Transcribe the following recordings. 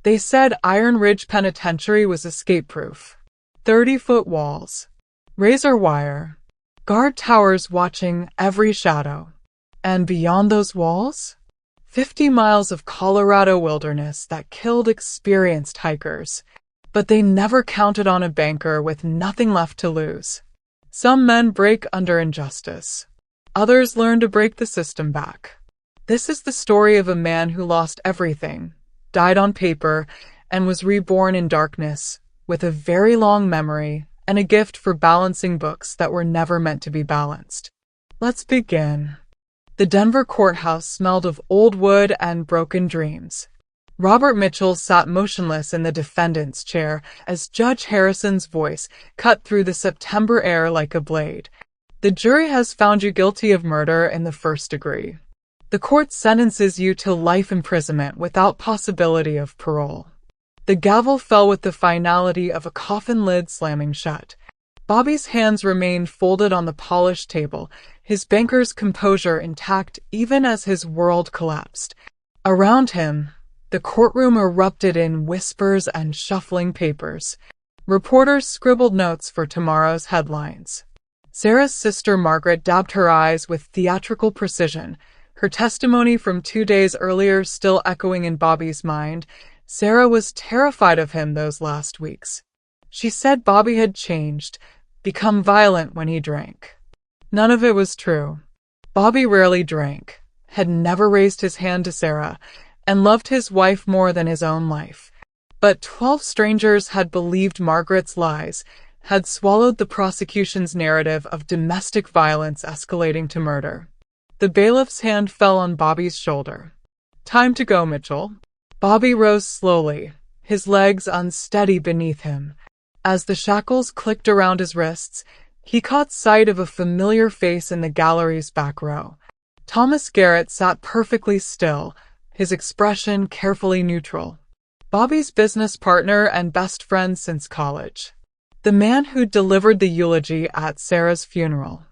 They said Iron Ridge Penitentiary was escape-proof. 30-foot walls, razor wire, guard towers watching every shadow. And beyond those walls? 50 miles of Colorado wilderness that killed experienced hikers. But they never counted on a banker with nothing left to lose. Some men break under injustice. Others learn to break the system back. This is the story of a man who lost everything, died on paper, and was reborn in darkness, with a very long memory and a gift for balancing books that were never meant to be balanced. Let's begin. The Denver courthouse smelled of old wood and broken dreams. Robert Mitchell sat motionless in the defendant's chair as Judge Harrison's voice cut through the September air like a blade. The jury has found you guilty of murder in the first degree. The court sentences you to life imprisonment without possibility of parole. The gavel fell with the finality of a coffin lid slamming shut. Bobby's hands remained folded on the polished table, his banker's composure intact even as his world collapsed. Around him, the courtroom erupted in whispers and shuffling papers. Reporters scribbled notes for tomorrow's headlines. Sarah's sister Margaret dabbed her eyes with theatrical precision, her testimony from 2 days earlier still echoing in Bobby's mind. Sarah was terrified of him those last weeks. She said Bobby had changed, become violent when he drank. None of it was true. Bobby rarely drank, had never raised his hand to Sarah, and loved his wife more than his own life. But 12 strangers had believed Margaret's lies, had swallowed the prosecution's narrative of domestic violence escalating to murder. The bailiff's hand fell on Bobby's shoulder. "Time to go, Mitchell." Bobby rose slowly, his legs unsteady beneath him. As the shackles clicked around his wrists, he caught sight of a familiar face in the gallery's back row. Thomas Garrett sat perfectly still, his expression carefully neutral. Bobby's business partner and best friend since college. The man who delivered the eulogy at Sarah's funeral.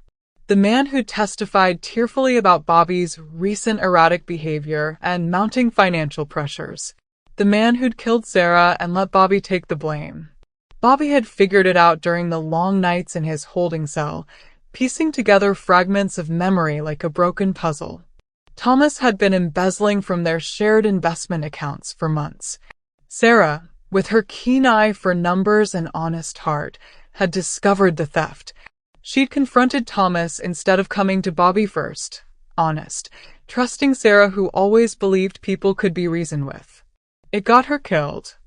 The man who testified tearfully about Bobby's recent erratic behavior and mounting financial pressures. The man who'd killed Sarah and let Bobby take the blame. Bobby had figured it out during the long nights in his holding cell, piecing together fragments of memory like a broken puzzle. Thomas had been embezzling from their shared investment accounts for months. Sarah, with her keen eye for numbers and honest heart, had discovered the theft. She'd confronted Thomas instead of coming to Bobby first, honest, trusting Sarah who always believed people could be reasoned with. It got her killed.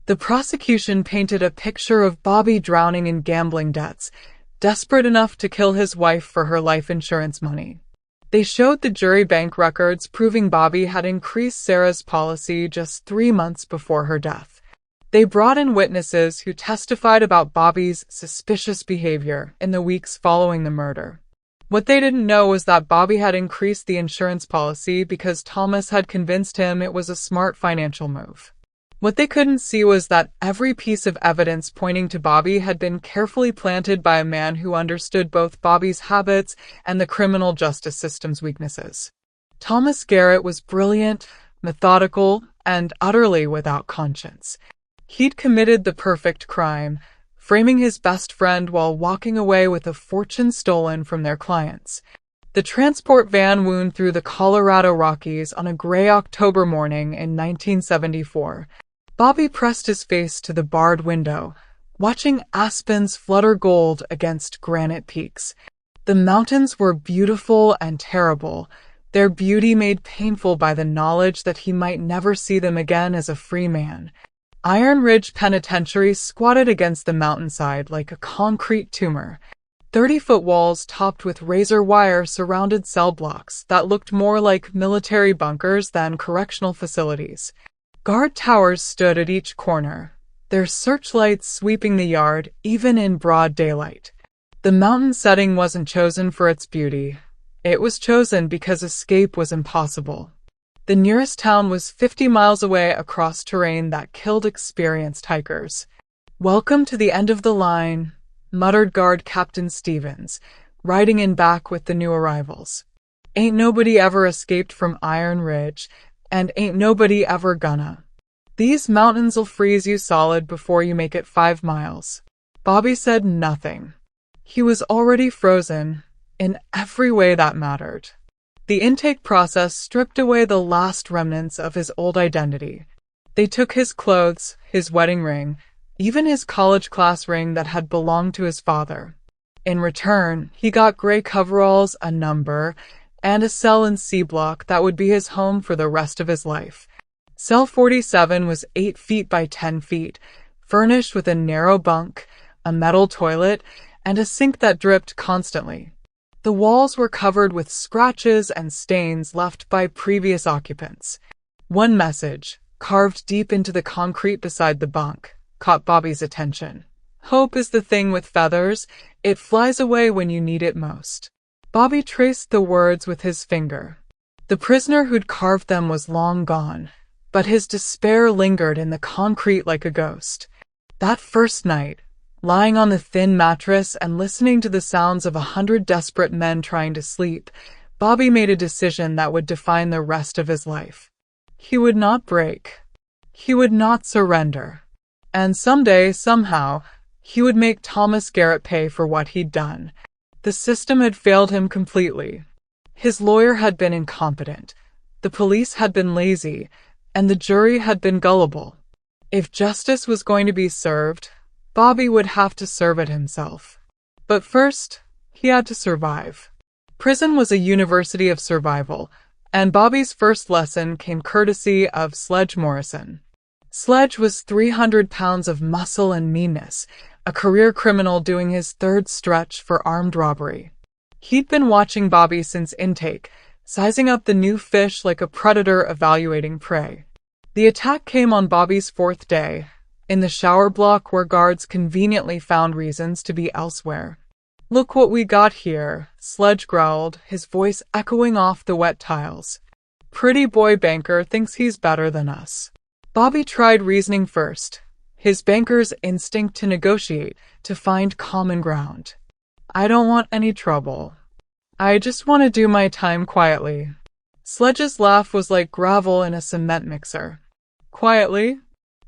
The prosecution painted a picture of Bobby drowning in gambling debts, desperate enough to kill his wife for her life insurance money. They showed the jury bank records proving Bobby had increased Sarah's policy just 3 months before her death. They brought in witnesses who testified about Bobby's suspicious behavior in the weeks following the murder. What they didn't know was that Bobby had increased the insurance policy because Thomas had convinced him it was a smart financial move. What they couldn't see was that every piece of evidence pointing to Bobby had been carefully planted by a man who understood both Bobby's habits and the criminal justice system's weaknesses. Thomas Garrett was brilliant, methodical, and utterly without conscience. He'd committed the perfect crime, framing his best friend while walking away with a fortune stolen from their clients. The transport van wound through the Colorado Rockies on a gray October morning in 1974. Bobby pressed his face to the barred window, watching aspens flutter gold against granite peaks. The mountains were beautiful and terrible, their beauty made painful by the knowledge that he might never see them again as a free man. Iron Ridge Penitentiary squatted against the mountainside like a concrete tumor. 30-foot walls topped with razor wire surrounded cell blocks that looked more like military bunkers than correctional facilities. Guard towers stood at each corner, their searchlights sweeping the yard even in broad daylight. The mountain setting wasn't chosen for its beauty. It was chosen because escape was impossible. The nearest town was 50 miles away across terrain that killed experienced hikers. "Welcome to the end of the line," muttered Guard Captain Stevens, riding in back with the new arrivals. "Ain't nobody ever escaped from Iron Ridge, and ain't nobody ever gonna." These mountains'll freeze you solid before you make it 5 miles. Bobby said nothing. He was already frozen, in every way that mattered. The intake process stripped away the last remnants of his old identity. They took his clothes, his wedding ring, even his college class ring that had belonged to his father. In return, he got gray coveralls, a number, and a cell in C block that would be his home for the rest of his life. Cell 47 was 8 feet by 10 feet, furnished with a narrow bunk, a metal toilet, and a sink that dripped constantly. The walls were covered with scratches and stains left by previous occupants. One message, carved deep into the concrete beside the bunk, caught Bobby's attention. Hope is the thing with feathers. It flies away when you need it most. Bobby traced the words with his finger. The prisoner who'd carved them was long gone, but his despair lingered in the concrete like a ghost. That first night, lying on the thin mattress and listening to the sounds of 100 desperate men trying to sleep, Bobby made a decision that would define the rest of his life. He would not break. He would not surrender. And someday, somehow, he would make Thomas Garrett pay for what he'd done. The system had failed him completely. His lawyer had been incompetent, the police had been lazy, and the jury had been gullible. If justice was going to be served, Bobby would have to serve it himself. But first, he had to survive. Prison was a university of survival, and Bobby's first lesson came courtesy of Sledge Morrison. Sledge was 300 pounds of muscle and meanness, a career criminal doing his third stretch for armed robbery. He'd been watching Bobby since intake, sizing up the new fish like a predator evaluating prey. The attack came on Bobby's 4th day, in the shower block where guards conveniently found reasons to be elsewhere. "Look what we got here," Sledge growled, his voice echoing off the wet tiles. "Pretty boy banker thinks he's better than us." Bobby tried reasoning first, his banker's instinct to negotiate, to find common ground. "I don't want any trouble. I just want to do my time quietly." Sledge's laugh was like gravel in a cement mixer. "Quietly?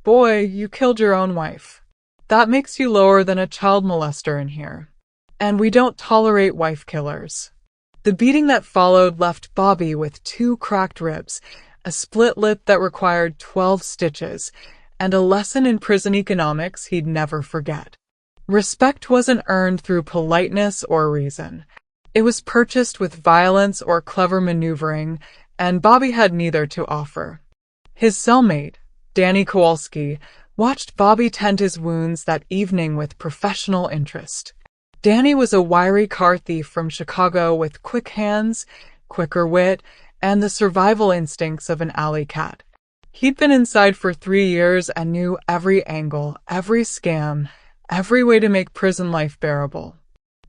Boy, you killed your own wife. That makes you lower than a child molester in here. And we don't tolerate wife killers." The beating that followed left Bobby with 2 cracked ribs, a split lip that required 12 stitches, and a lesson in prison economics he'd never forget. Respect wasn't earned through politeness or reason. It was purchased with violence or clever maneuvering, and Bobby had neither to offer. His cellmate, Danny Kowalski, watched Bobby tend his wounds that evening with professional interest. Danny was a wiry car thief from Chicago with quick hands, quicker wit, and the survival instincts of an alley cat. He'd been inside for 3 years and knew every angle, every scam, every way to make prison life bearable.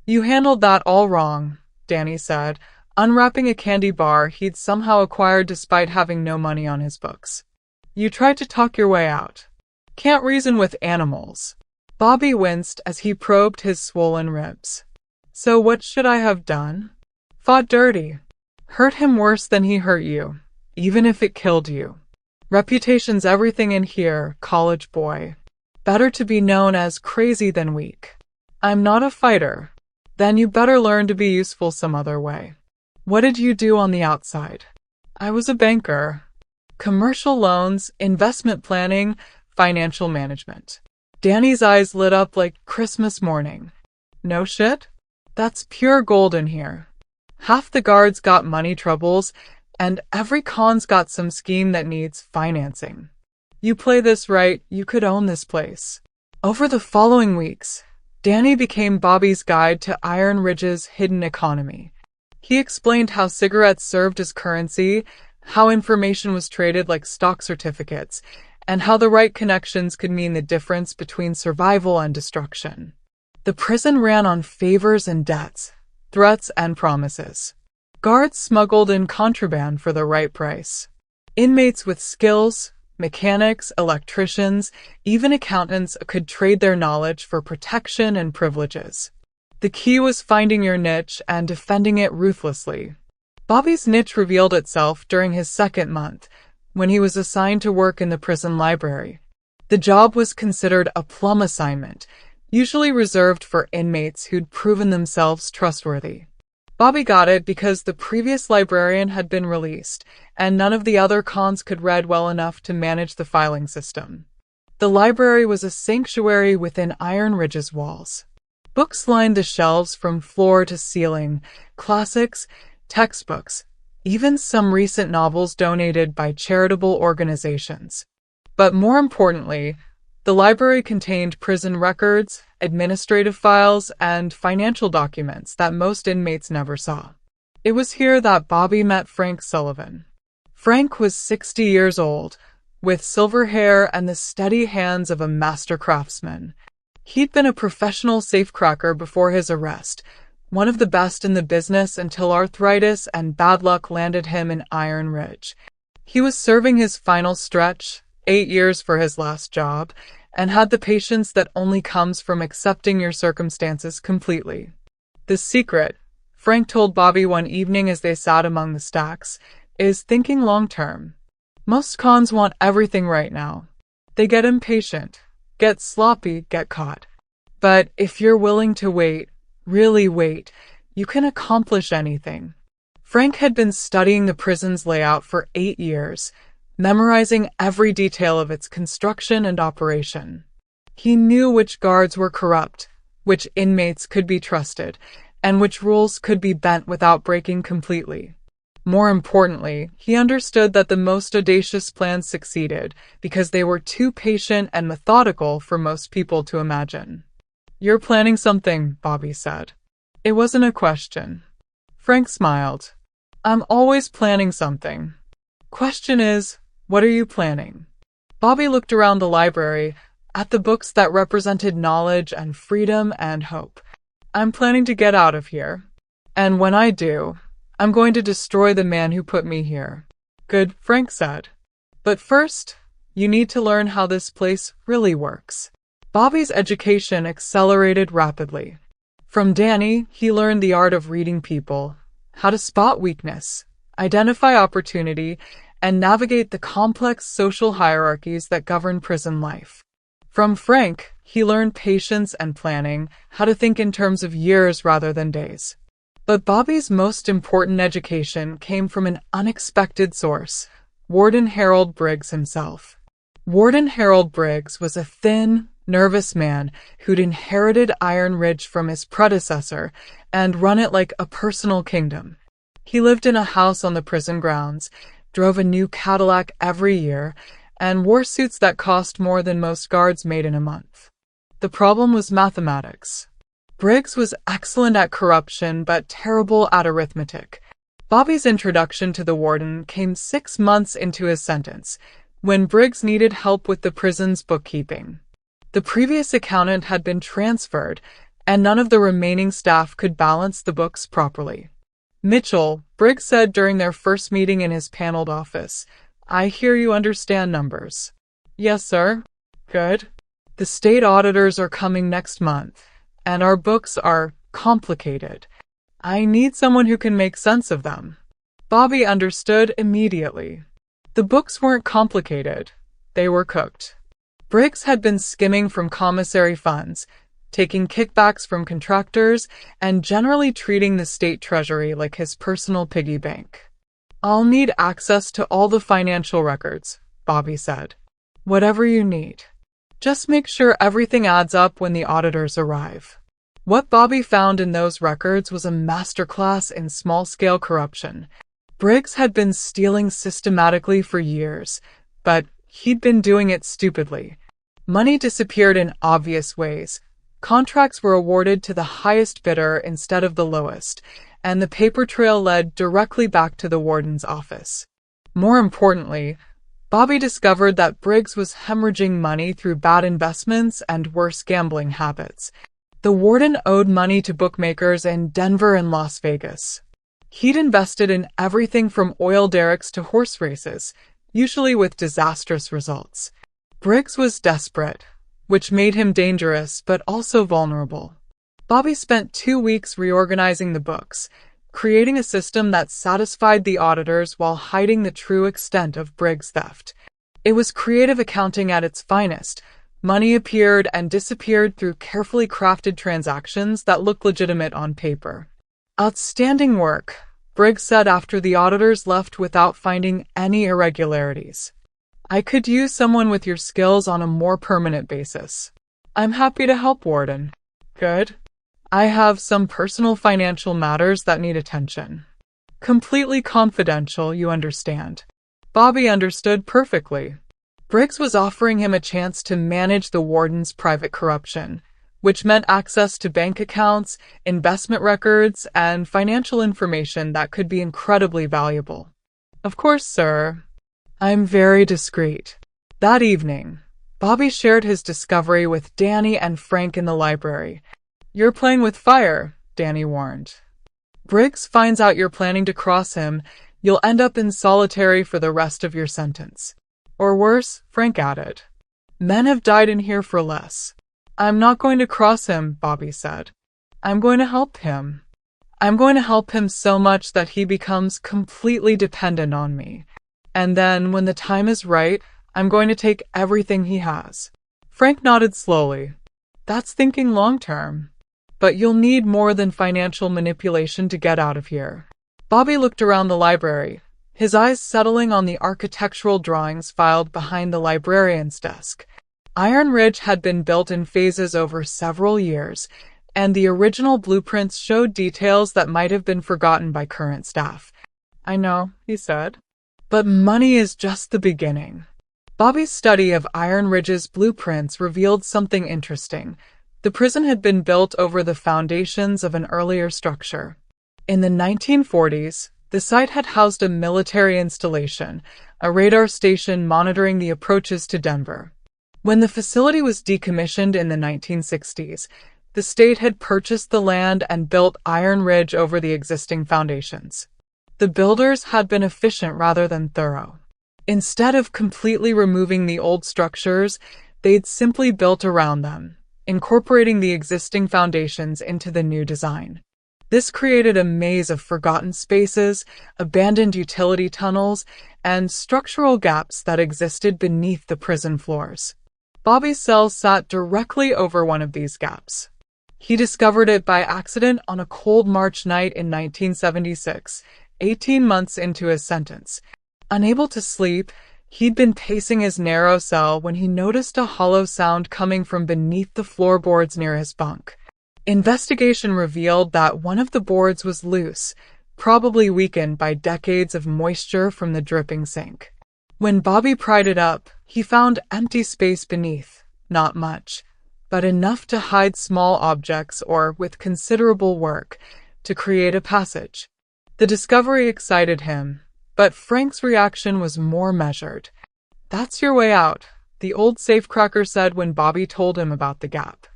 "You handled that all wrong," Danny said, unwrapping a candy bar he'd somehow acquired despite having no money on his books. "You tried to talk your way out. Can't reason with animals." Bobby winced as he probed his swollen ribs. "So what should I have done?" "Fought dirty. Hurt him worse than he hurt you, even if it killed you. Reputation's everything in here, college boy. Better to be known as crazy than weak. I'm not a fighter. Then you better learn to be useful some other way." "What did you do on the outside?" "I was a banker. Commercial loans, investment planning, financial management." Danny's eyes lit up like Christmas morning. "No shit? That's pure gold in here. Half the guards got money troubles, and every con's got some scheme that needs financing. You play this right, you could own this place." Over the following weeks, Danny became Bobby's guide to Iron Ridge's hidden economy. He explained how cigarettes served as currency, how information was traded like stock certificates, and how the right connections could mean the difference between survival and destruction. The prison ran on favors and debts, threats and promises. Guards smuggled in contraband for the right price. Inmates with skills, mechanics, electricians, even accountants could trade their knowledge for protection and privileges. The key was finding your niche and defending it ruthlessly. Bobby's niche revealed itself during his 2nd month, when he was assigned to work in the prison library. The job was considered a plum assignment, usually reserved for inmates who'd proven themselves trustworthy. Bobby got it because the previous librarian had been released, and none of the other cons could read well enough to manage the filing system. The library was a sanctuary within Iron Ridge's walls. Books lined the shelves from floor to ceiling, classics, textbooks, even some recent novels donated by charitable organizations. But more importantly, the library contained prison records, administrative files, and financial documents that most inmates never saw. It was here that Bobby met Frank Sullivan. Frank was 60 years old, with silver hair and the steady hands of a master craftsman. He'd been a professional safecracker before his arrest, one of the best in the business until arthritis and bad luck landed him in Iron Ridge. He was serving his final stretch, 8 years for his last job, and had the patience that only comes from accepting your circumstances completely. The secret, Frank told Bobby one evening as they sat among the stacks, is thinking long-term. Most cons want everything right now. They get impatient, get sloppy, get caught. But if you're willing to wait, really wait, you can accomplish anything. Frank had been studying the prison's layout for 8 years, memorizing every detail of its construction and operation. He knew which guards were corrupt, which inmates could be trusted, and which rules could be bent without breaking completely. More importantly, he understood that the most audacious plans succeeded because they were too patient and methodical for most people to imagine. "You're planning something," Bobby said. It wasn't a question. Frank smiled. "I'm always planning something. Question is, what are you planning?" Bobby looked around the library, at the books that represented knowledge and freedom and hope. "I'm planning to get out of here. And when I do, I'm going to destroy the man who put me here." "Good," Frank said. "But first, you need to learn how this place really works." Bobby's education accelerated rapidly. From Danny, he learned the art of reading people, how to spot weakness, identify opportunity, and navigate the complex social hierarchies that govern prison life. From Frank, he learned patience and planning, how to think in terms of years rather than days. But Bobby's most important education came from an unexpected source, Warden Harold Briggs himself. Warden Harold Briggs was a thin, nervous man who'd inherited Iron Ridge from his predecessor and run it like a personal kingdom. He lived in a house on the prison grounds, drove a new Cadillac every year, and wore suits that cost more than most guards made in a month. The problem was mathematics. Briggs was excellent at corruption but terrible at arithmetic. Bobby's introduction to the warden came 6 months into his sentence, when Briggs needed help with the prison's bookkeeping. The previous accountant had been transferred, and none of the remaining staff could balance the books properly. "Mitchell," Briggs said during their first meeting in his paneled office, "I hear you understand numbers." "Yes, sir." "Good. The state auditors are coming next month, and our books are complicated. I need someone who can make sense of them." Bobby understood immediately. The books weren't complicated. They were cooked. Briggs had been skimming from commissary funds, taking kickbacks from contractors, and generally treating the state treasury like his personal piggy bank. "I'll need access to all the financial records," Bobby said. "Whatever you need. Just make sure everything adds up when the auditors arrive." What Bobby found in those records was a masterclass in small-scale corruption. Briggs had been stealing systematically for years, but he'd been doing it stupidly. Money disappeared in obvious ways. Contracts were awarded to the highest bidder instead of the lowest, and the paper trail led directly back to the warden's office. More importantly, Bobby discovered that Briggs was hemorrhaging money through bad investments and worse gambling habits. The warden owed money to bookmakers in Denver and Las Vegas. He'd invested in everything from oil derricks to horse races, usually with disastrous results. Briggs was desperate, which made him dangerous but also vulnerable. Bobby spent 2 weeks reorganizing the books, creating a system that satisfied the auditors while hiding the true extent of Briggs' theft. It was creative accounting at its finest. Money appeared and disappeared through carefully crafted transactions that looked legitimate on paper. Outstanding work, Briggs said after the auditors left without finding any irregularities. I could use someone with your skills on a more permanent basis. I'm happy to help, Warden. Good. I have some personal financial matters that need attention. Completely confidential, you understand. Bobby understood perfectly. Briggs was offering him a chance to manage the warden's private corruption, which meant access to bank accounts, investment records, and financial information that could be incredibly valuable. Of course, sir. I'm very discreet. That evening, Bobby shared his discovery with Danny and Frank in the library. You're playing with fire, Danny warned. Briggs finds out you're planning to cross him, you'll end up in solitary for the rest of your sentence. Or worse, Frank added. Men have died in here for less. I'm not going to cross him, Bobby said. I'm going to help him. I'm going to help him so much that he becomes completely dependent on me. And then, when the time is right, I'm going to take everything he has. Frank nodded slowly. That's thinking long term. But you'll need more than financial manipulation to get out of here. Bobby looked around the library, his eyes settling on the architectural drawings filed behind the librarian's desk. Iron Ridge had been built in phases over several years, and the original blueprints showed details that might have been forgotten by current staff. I know, he said. But money is just the beginning. Bobby's study of Iron Ridge's blueprints revealed something interesting. The prison had been built over the foundations of an earlier structure. In the 1940s, the site had housed a military installation, a radar station monitoring the approaches to Denver. When the facility was decommissioned in the 1960s, the state had purchased the land and built Iron Ridge over the existing foundations. The builders had been efficient rather than thorough. Instead of completely removing the old structures, they'd simply built around them, incorporating the existing foundations into the new design. This created a maze of forgotten spaces, abandoned utility tunnels, and structural gaps that existed beneath the prison floors. Bobby's cell sat directly over one of these gaps. He discovered it by accident on a cold March night in 1976, 18 months into his sentence. Unable to sleep, he'd been pacing his narrow cell when he noticed a hollow sound coming from beneath the floorboards near his bunk. Investigation revealed that one of the boards was loose, probably weakened by decades of moisture from the dripping sink. When Bobby pried it up, he found empty space beneath, not much, but enough to hide small objects or, with considerable work, to create a passage. The discovery excited him, but Frank's reaction was more measured. That's your way out, the old safecracker said when Bobby told him about the gap.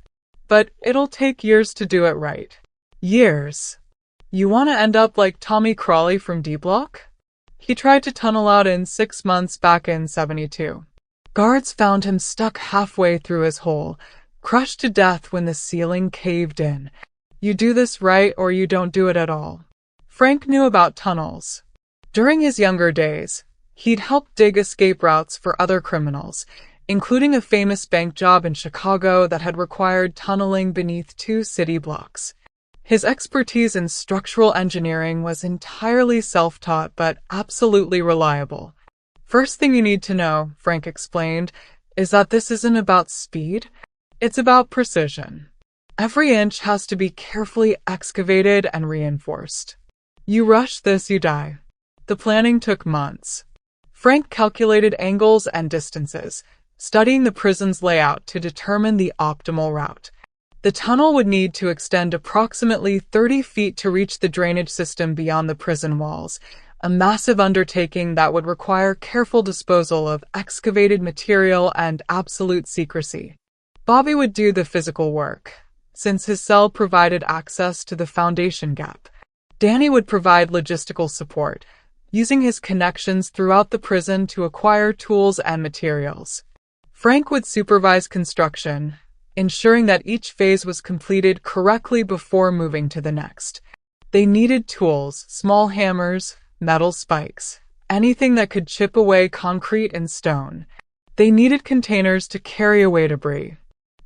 But it'll take years to do it right. Years. You want to end up like Tommy Crawley from D-Block? He tried to tunnel out in 6 months back in '72. Guards found him stuck halfway through his hole, crushed to death when the ceiling caved in. You do this right or you don't do it at all. Frank knew about tunnels. During his younger days, he'd helped dig escape routes for other criminals, including a famous bank job in Chicago that had required tunneling beneath 2 city blocks. His expertise in structural engineering was entirely self-taught but absolutely reliable. First thing you need to know, Frank explained, is that this isn't about speed, it's about precision. Every inch has to be carefully excavated and reinforced. You rush this, you die. The planning took months. Frank calculated angles and distances, studying the prison's layout to determine the optimal route. The tunnel would need to extend approximately 30 feet to reach the drainage system beyond the prison walls, a massive undertaking that would require careful disposal of excavated material and absolute secrecy. Bobby would do the physical work, since his cell provided access to the foundation gap. Danny would provide logistical support, using his connections throughout the prison to acquire tools and materials. Frank would supervise construction, ensuring that each phase was completed correctly before moving to the next. They needed tools, small hammers, metal spikes, anything that could chip away concrete and stone. They needed containers to carry away debris.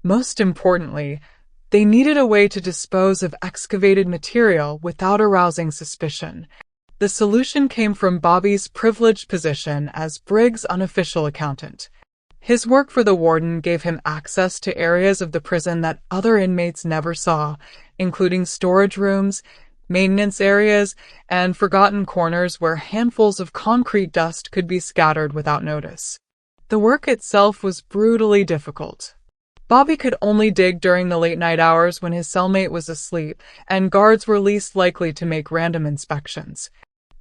Most importantly, they needed a way to dispose of excavated material without arousing suspicion. The solution came from Bobby's privileged position as Briggs' unofficial accountant. His work for the warden gave him access to areas of the prison that other inmates never saw, including storage rooms, maintenance areas, and forgotten corners where handfuls of concrete dust could be scattered without notice. The work itself was brutally difficult. Bobby could only dig during the late-night hours when his cellmate was asleep, and guards were least likely to make random inspections.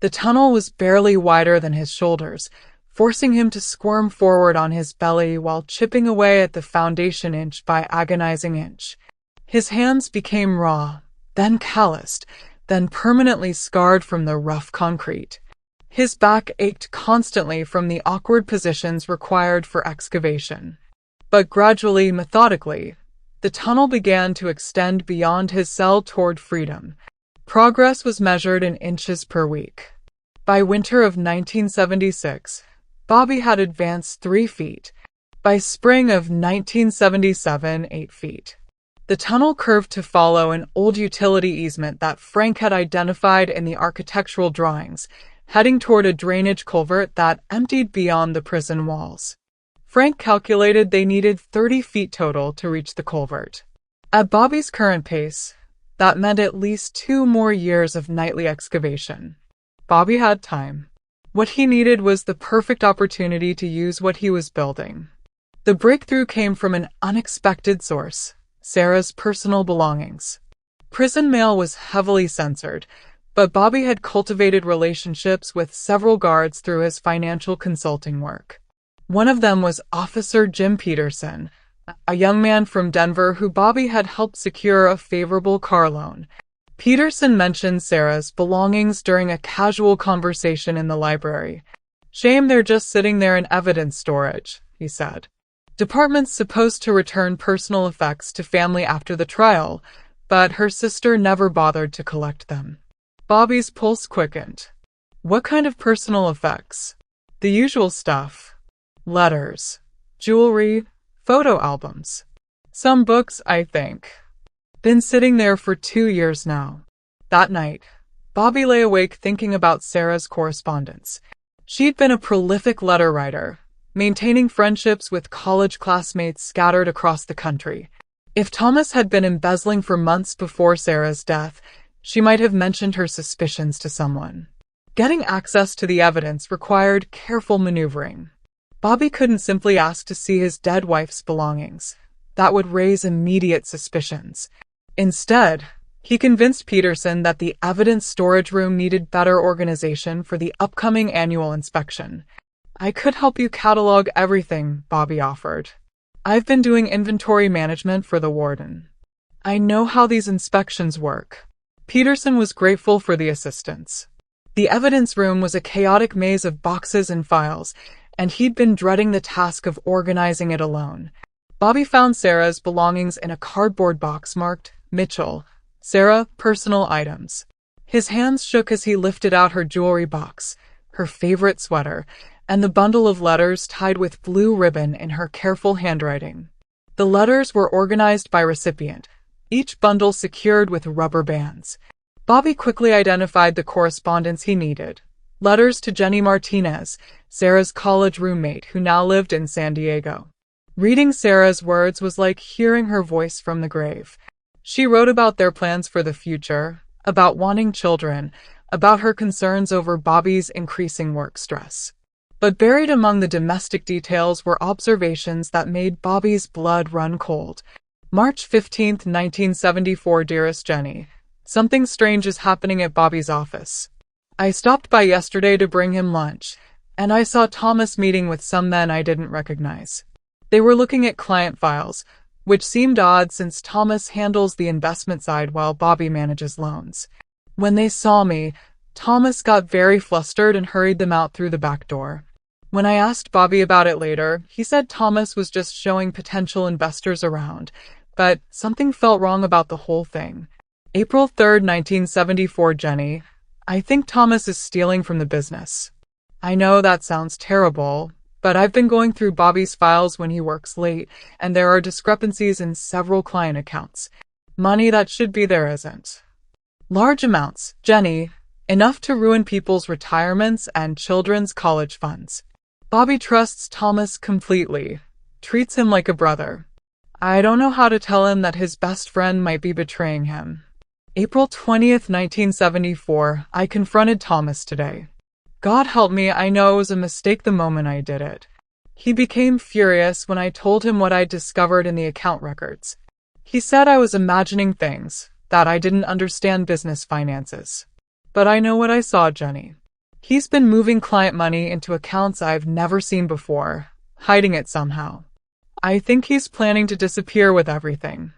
The tunnel was barely wider than his shoulders, forcing him to squirm forward on his belly while chipping away at the foundation inch by agonizing inch. His hands became raw, then calloused, then permanently scarred from the rough concrete. His back ached constantly from the awkward positions required for excavation. But gradually, methodically, the tunnel began to extend beyond his cell toward freedom. Progress was measured in inches per week. By winter of 1976, Bobby had advanced 3 feet. By spring of 1977, 8 feet. The tunnel curved to follow an old utility easement that Frank had identified in the architectural drawings, heading toward a drainage culvert that emptied beyond the prison walls. Frank calculated they needed 30 feet total to reach the culvert. At Bobby's current pace, that meant at least 2 more years of nightly excavation. Bobby had time. What he needed was the perfect opportunity to use what he was building. The breakthrough came from an unexpected source: Sarah's personal belongings. Prison mail was heavily censored, but Bobby had cultivated relationships with several guards through his financial consulting work. One of them was Officer Jim Peterson, a young man from Denver who Bobby had helped secure a favorable car loan. Peterson mentioned Sarah's belongings during a casual conversation in the library. "Shame they're just sitting there in evidence storage," he said. "Department's supposed to return personal effects to family after the trial, but her sister never bothered to collect them." Bobby's pulse quickened. "What kind of personal effects?" "The usual stuff. Letters, jewelry, photo albums. Some books, I think. Been sitting there for 2 years now." That night, Bobby lay awake thinking about Sarah's correspondence. She'd been a prolific letter writer, maintaining friendships with college classmates scattered across the country. If Thomas had been embezzling for months before Sarah's death, she might have mentioned her suspicions to someone. Getting access to the evidence required careful maneuvering. Bobby couldn't simply ask to see his dead wife's belongings. That would raise immediate suspicions. Instead, he convinced Peterson that the evidence storage room needed better organization for the upcoming annual inspection. "I could help you catalog everything," Bobby offered. "I've been doing inventory management for the warden. I know how these inspections work." Peterson was grateful for the assistance. The evidence room was a chaotic maze of boxes and files, and he'd been dreading the task of organizing it alone. Bobby found Sarah's belongings in a cardboard box marked Mitchell, Sarah, personal items. His hands shook as he lifted out her jewelry box, her favorite sweater, and the bundle of letters tied with blue ribbon in her careful handwriting. The letters were organized by recipient, each bundle secured with rubber bands. Bobby quickly identified the correspondence he needed. Letters to Jenny Martinez, Sarah's college roommate who now lived in San Diego. Reading Sarah's words was like hearing her voice from the grave. She wrote about their plans for the future, about wanting children, about her concerns over Bobby's increasing work stress. But buried among the domestic details were observations that made Bobby's blood run cold. March 15, 1974. Dearest Jenny, something strange is happening at Bobby's office. I stopped by yesterday to bring him lunch, and I saw Thomas meeting with some men I didn't recognize. They were looking at client files, which seemed odd since Thomas handles the investment side while Bobby manages loans. When they saw me, Thomas got very flustered and hurried them out through the back door. When I asked Bobby about it later, he said Thomas was just showing potential investors around, but something felt wrong about the whole thing. April 3rd, 1974. Jenny, I think Thomas is stealing from the business. I know that sounds terrible, but I've been going through Bobby's files when he works late, and there are discrepancies in several client accounts. Money that should be there isn't. Large amounts, Jenny, enough to ruin people's retirements and children's college funds. Bobby trusts Thomas completely, treats him like a brother. I don't know how to tell him that his best friend might be betraying him. April 20th, 1974. I confronted Thomas today. God help me, I know it was a mistake the moment I did it. He became furious when I told him what I'd discovered in the account records. He said I was imagining things, that I didn't understand business finances. But I know what I saw, Jenny. He's been moving client money into accounts I've never seen before, hiding it somehow. I think he's planning to disappear with everything.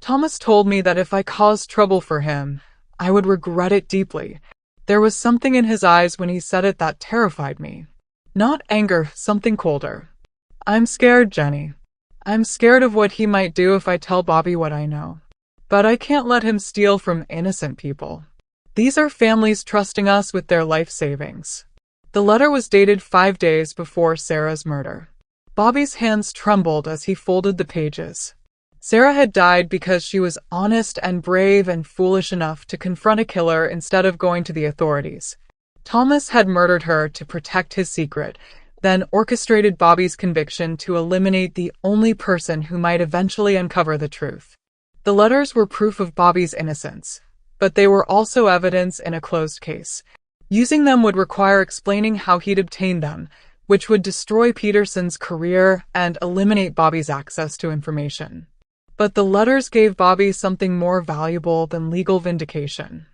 Thomas told me that if I caused trouble for him, I would regret it deeply. There was something in his eyes when he said it that terrified me. Not anger, something colder. I'm scared, Jenny. I'm scared of what he might do if I tell Bobby what I know. But I can't let him steal from innocent people. These are families trusting us with their life savings. The letter was dated 5 days before Sarah's murder. Bobby's hands trembled as he folded the pages. Sarah had died because she was honest and brave and foolish enough to confront a killer instead of going to the authorities. Thomas had murdered her to protect his secret, then orchestrated Bobby's conviction to eliminate the only person who might eventually uncover the truth. The letters were proof of Bobby's innocence, but they were also evidence in a closed case. Using them would require explaining how he'd obtained them, which would destroy Peterson's career and eliminate Bobby's access to information. But the letters gave Bobby something more valuable than legal vindication.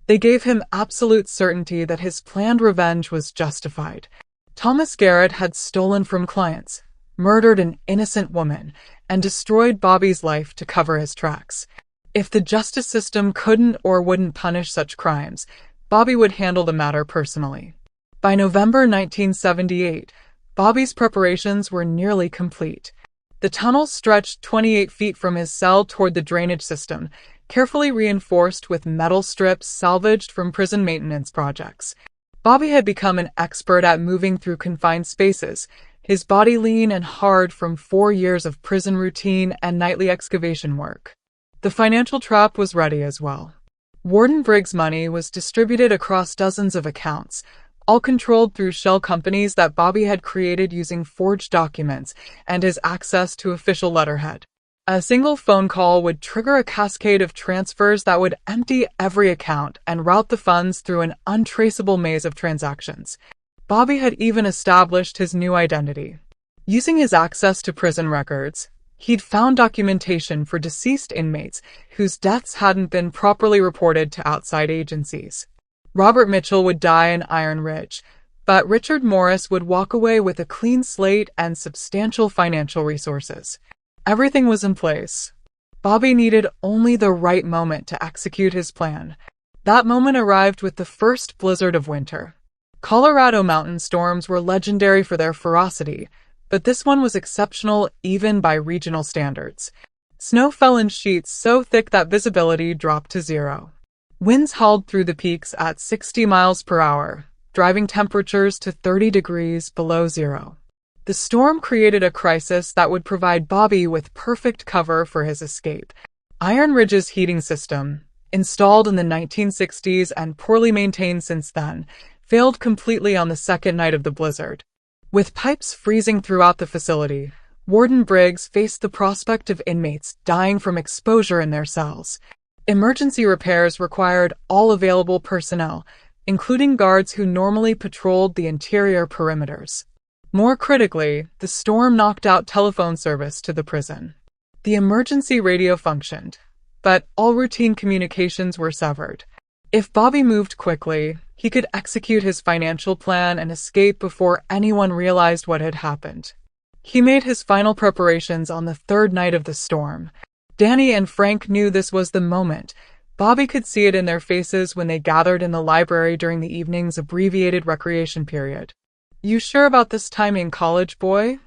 They gave him absolute certainty that his planned revenge was justified. Thomas Garrett had stolen from clients, murdered an innocent woman, and destroyed Bobby's life to cover his tracks. If the justice system couldn't or wouldn't punish such crimes, Bobby would handle the matter personally. By November 1978, Bobby's preparations were nearly complete. The tunnel stretched 28 feet from his cell toward the drainage system, carefully reinforced with metal strips salvaged from prison maintenance projects. Bobby had become an expert at moving through confined spaces, his body lean and hard from 4 years of prison routine and nightly excavation work. The financial trap was ready as well. Warden Briggs' money was distributed across dozens of accounts, all controlled through shell companies that Bobby had created using forged documents and his access to official letterhead. A single phone call would trigger a cascade of transfers that would empty every account and route the funds through an untraceable maze of transactions. Bobby had even established his new identity. Using his access to prison records, he'd found documentation for deceased inmates whose deaths hadn't been properly reported to outside agencies. Robert Mitchell would die in Iron Ridge, but Richard Morris would walk away with a clean slate and substantial financial resources. Everything was in place. Bobby needed only the right moment to execute his plan. That moment arrived with the first blizzard of winter. Colorado mountain storms were legendary for their ferocity, but this one was exceptional even by regional standards. Snow fell in sheets so thick that visibility dropped to zero. Winds howled through the peaks at 60 miles per hour, driving temperatures to 30 degrees below zero. The storm created a crisis that would provide Bobby with perfect cover for his escape. Iron Ridge's heating system, installed in the 1960s and poorly maintained since then, failed completely on the second night of the blizzard. With pipes freezing throughout the facility, Warden Briggs faced the prospect of inmates dying from exposure in their cells. Emergency repairs required all available personnel, including guards who normally patrolled the interior perimeters. More critically, the storm knocked out telephone service to the prison. The emergency radio functioned, but all routine communications were severed. If Bobby moved quickly, he could execute his financial plan and escape before anyone realized what had happened. He made his final preparations on the third night of the storm. Danny and Frank knew this was the moment. Bobby could see it in their faces when they gathered in the library during the evening's abbreviated recreation period. "You sure about this timing, college boy?"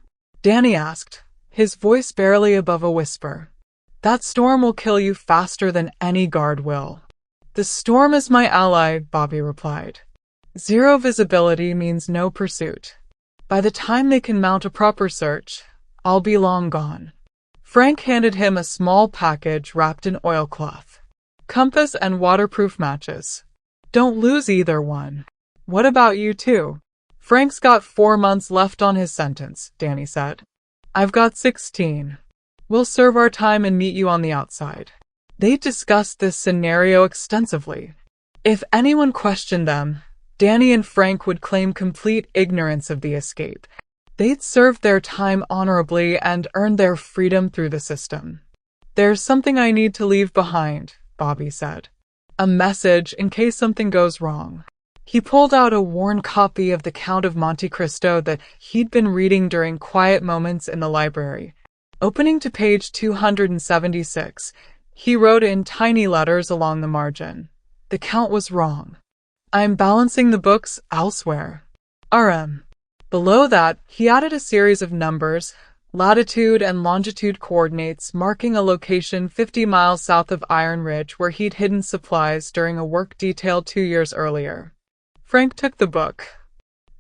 Danny asked, his voice barely above a whisper. That storm will kill you faster than any guard will. The storm is my ally, Bobby replied. Zero visibility means no pursuit. By the time they can mount a proper search, I'll be long gone. Frank handed him a small package wrapped in oilcloth. Compass and waterproof matches. Don't lose either one. What about you two? Frank's got 4 months left on his sentence, Danny said. I've got 16. We'll serve our time and meet you on the outside. They discussed this scenario extensively. If anyone questioned them, Danny and Frank would claim complete ignorance of the escape. They'd served their time honorably and earned their freedom through the system. There's something I need to leave behind, Bobby said. A message in case something goes wrong. He pulled out a worn copy of The Count of Monte Cristo that he'd been reading during quiet moments in the library. Opening to page 276, he wrote in tiny letters along the margin. The count was wrong. I'm balancing the books elsewhere. RM. Below that, he added a series of numbers, latitude and longitude coordinates marking a location 50 miles south of Iron Ridge where he'd hidden supplies during a work detail 2 years earlier. Frank took the book.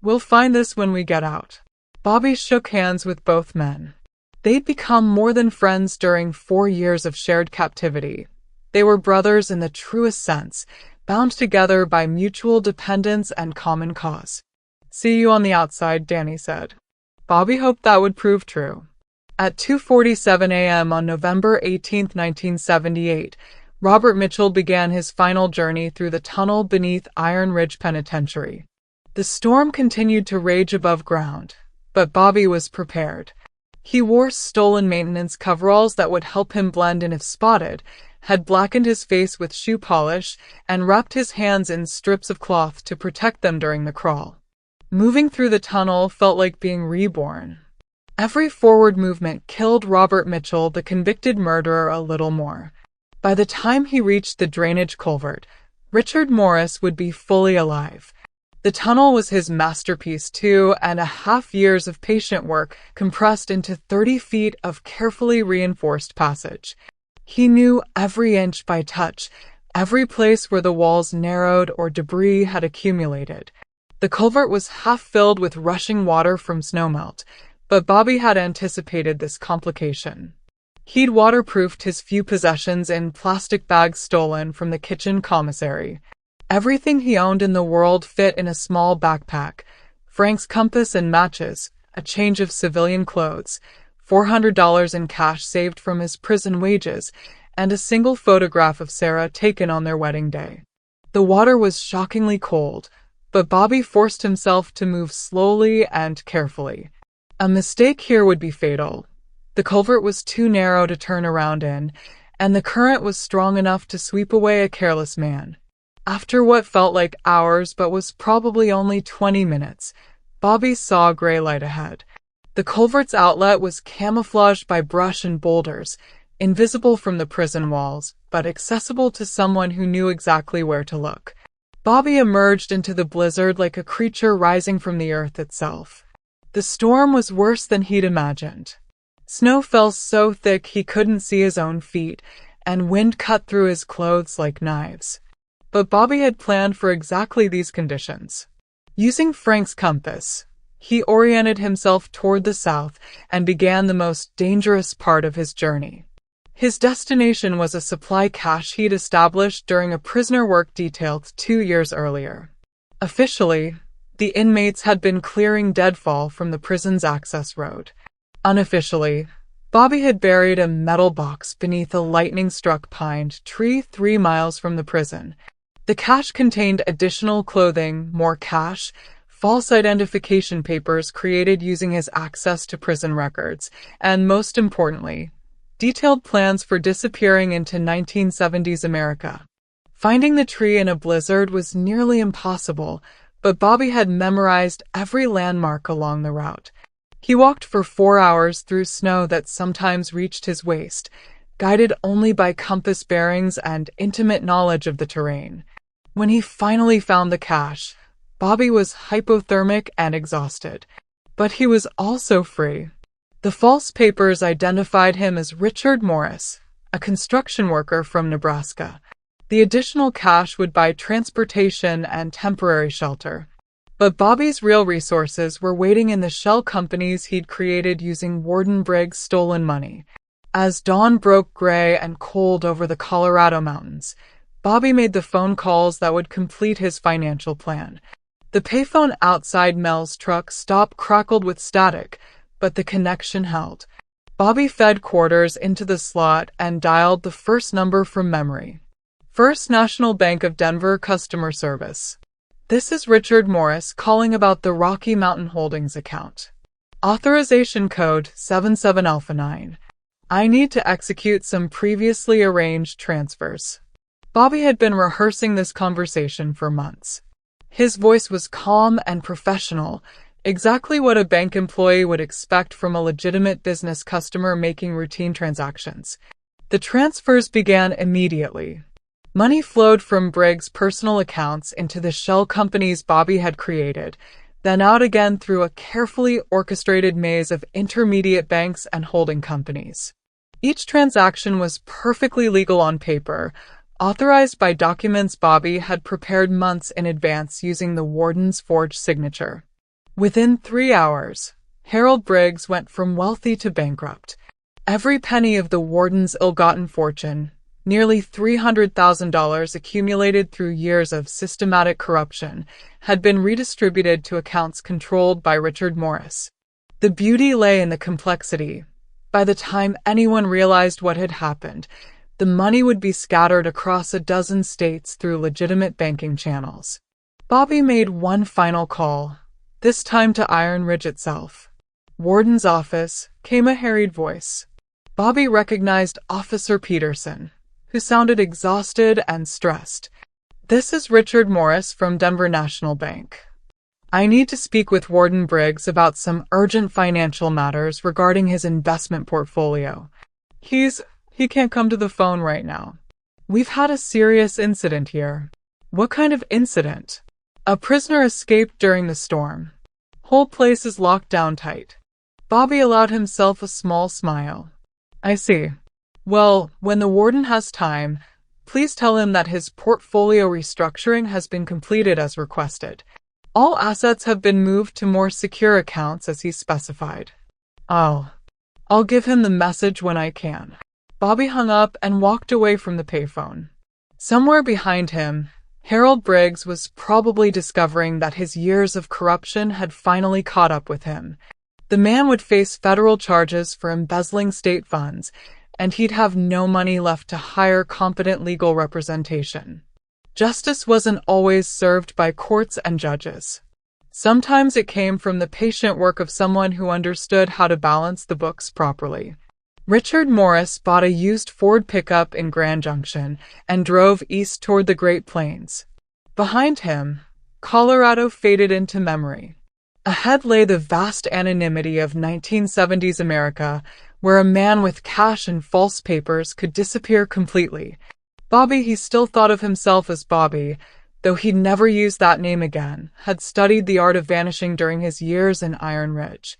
We'll find this when we get out. Bobby shook hands with both men. They'd become more than friends during 4 years of shared captivity. They were brothers in the truest sense, bound together by mutual dependence and common cause. See you on the outside, Danny said. Bobby hoped that would prove true. At 2:47 a.m. on November 18, 1978, Robert Mitchell began his final journey through the tunnel beneath Iron Ridge Penitentiary. The storm continued to rage above ground, but Bobby was prepared. He wore stolen maintenance coveralls that would help him blend in if spotted, had blackened his face with shoe polish, and wrapped his hands in strips of cloth to protect them during the crawl. Moving through the tunnel felt like being reborn. Every forward movement killed Robert Mitchell, the convicted murderer, a little more. By the time he reached the drainage culvert, Richard Morris would be fully alive. The tunnel was his masterpiece, 2.5 years of patient work compressed into 30 feet of carefully reinforced passage. He knew every inch by touch, every place where the walls narrowed or debris had accumulated. The culvert was half filled with rushing water from snowmelt, but Bobby had anticipated this complication. He'd waterproofed his few possessions in plastic bags stolen from the kitchen commissary. Everything he owned in the world fit in a small backpack: Frank's compass and matches, a change of civilian clothes, $400 in cash saved from his prison wages, and a single photograph of Sarah taken on their wedding day. The water was shockingly cold, but Bobby forced himself to move slowly and carefully. A mistake here would be fatal. The culvert was too narrow to turn around in, and the current was strong enough to sweep away a careless man. After what felt like hours but was probably only 20 minutes, Bobby saw a gray light ahead. The culvert's outlet was camouflaged by brush and boulders, invisible from the prison walls, but accessible to someone who knew exactly where to look. Bobby emerged into the blizzard like a creature rising from the earth itself. The storm was worse than he'd imagined. Snow fell so thick he couldn't see his own feet, and wind cut through his clothes like knives. But Bobby had planned for exactly these conditions. Using Frank's compass, he oriented himself toward the south and began the most dangerous part of his journey. His destination was a supply cache he'd established during a prisoner work detail 2 years earlier. Officially, the inmates had been clearing deadfall from the prison's access road. Unofficially, Bobby had buried a metal box beneath a lightning-struck pine tree 3 miles from the prison. The cache contained additional clothing, more cash, false identification papers created using his access to prison records, and most importantly, detailed plans for disappearing into 1970s America. Finding the tree in a blizzard was nearly impossible, but Bobby had memorized every landmark along the route. He walked for 4 hours through snow that sometimes reached his waist, guided only by compass bearings and intimate knowledge of the terrain. When he finally found the cache, Bobby was hypothermic and exhausted, but he was also free. The false papers identified him as Richard Morris, a construction worker from Nebraska. The additional cash would buy transportation and temporary shelter. But Bobby's real resources were waiting in the shell companies he'd created using Warden Briggs' stolen money. As dawn broke gray and cold over the Colorado mountains, Bobby made the phone calls that would complete his financial plan. The payphone outside Mel's truck stop crackled with static, but the connection held. Bobby fed quarters into the slot and dialed the first number from memory. First National Bank of Denver Customer Service. This is Richard Morris calling about the Rocky Mountain Holdings account. Authorization code 77 Alpha 9. I need to execute some previously arranged transfers. Bobby had been rehearsing this conversation for months. His voice was calm and professional, exactly what a bank employee would expect from a legitimate business customer making routine transactions. The transfers began immediately. Money flowed from Briggs' personal accounts into the shell companies Bobby had created, then out again through a carefully orchestrated maze of intermediate banks and holding companies. Each transaction was perfectly legal on paper, authorized by documents Bobby had prepared months in advance using the warden's forged signature. Within 3 hours, Harold Briggs went from wealthy to bankrupt. Every penny of the warden's ill-gotten fortune, nearly $300,000 accumulated through years of systematic corruption, had been redistributed to accounts controlled by Richard Morris. The beauty lay in the complexity. By the time anyone realized what had happened, the money would be scattered across a dozen states through legitimate banking channels. Bobby made one final call, this time to Iron Ridge itself. Warden's office, came a harried voice. Bobby recognized Officer Peterson, who sounded exhausted and stressed. This is Richard Morris from Denver National Bank. I need to speak with Warden Briggs about some urgent financial matters regarding his investment portfolio. He can't come to the phone right now. We've had a serious incident here. What kind of incident? A prisoner escaped during the storm. Whole place is locked down tight. Bobby allowed himself a small smile. I see. Well, when the warden has time, please tell him that his portfolio restructuring has been completed as requested. All assets have been moved to more secure accounts as he specified. I'll give him the message when I can. Bobby hung up and walked away from the payphone. Somewhere behind him, Harold Briggs was probably discovering that his years of corruption had finally caught up with him. The man would face federal charges for embezzling state funds, and he'd have no money left to hire competent legal representation. Justice wasn't always served by courts and judges. Sometimes it came from the patient work of someone who understood how to balance the books properly. Richard Morris bought a used Ford pickup in Grand Junction and drove east toward the Great Plains. Behind him, Colorado faded into memory. Ahead lay the vast anonymity of 1970s America, where a man with cash and false papers could disappear completely. Bobby, he still thought of himself as Bobby, though he'd never used that name again, had studied the art of vanishing during his years in Iron Ridge.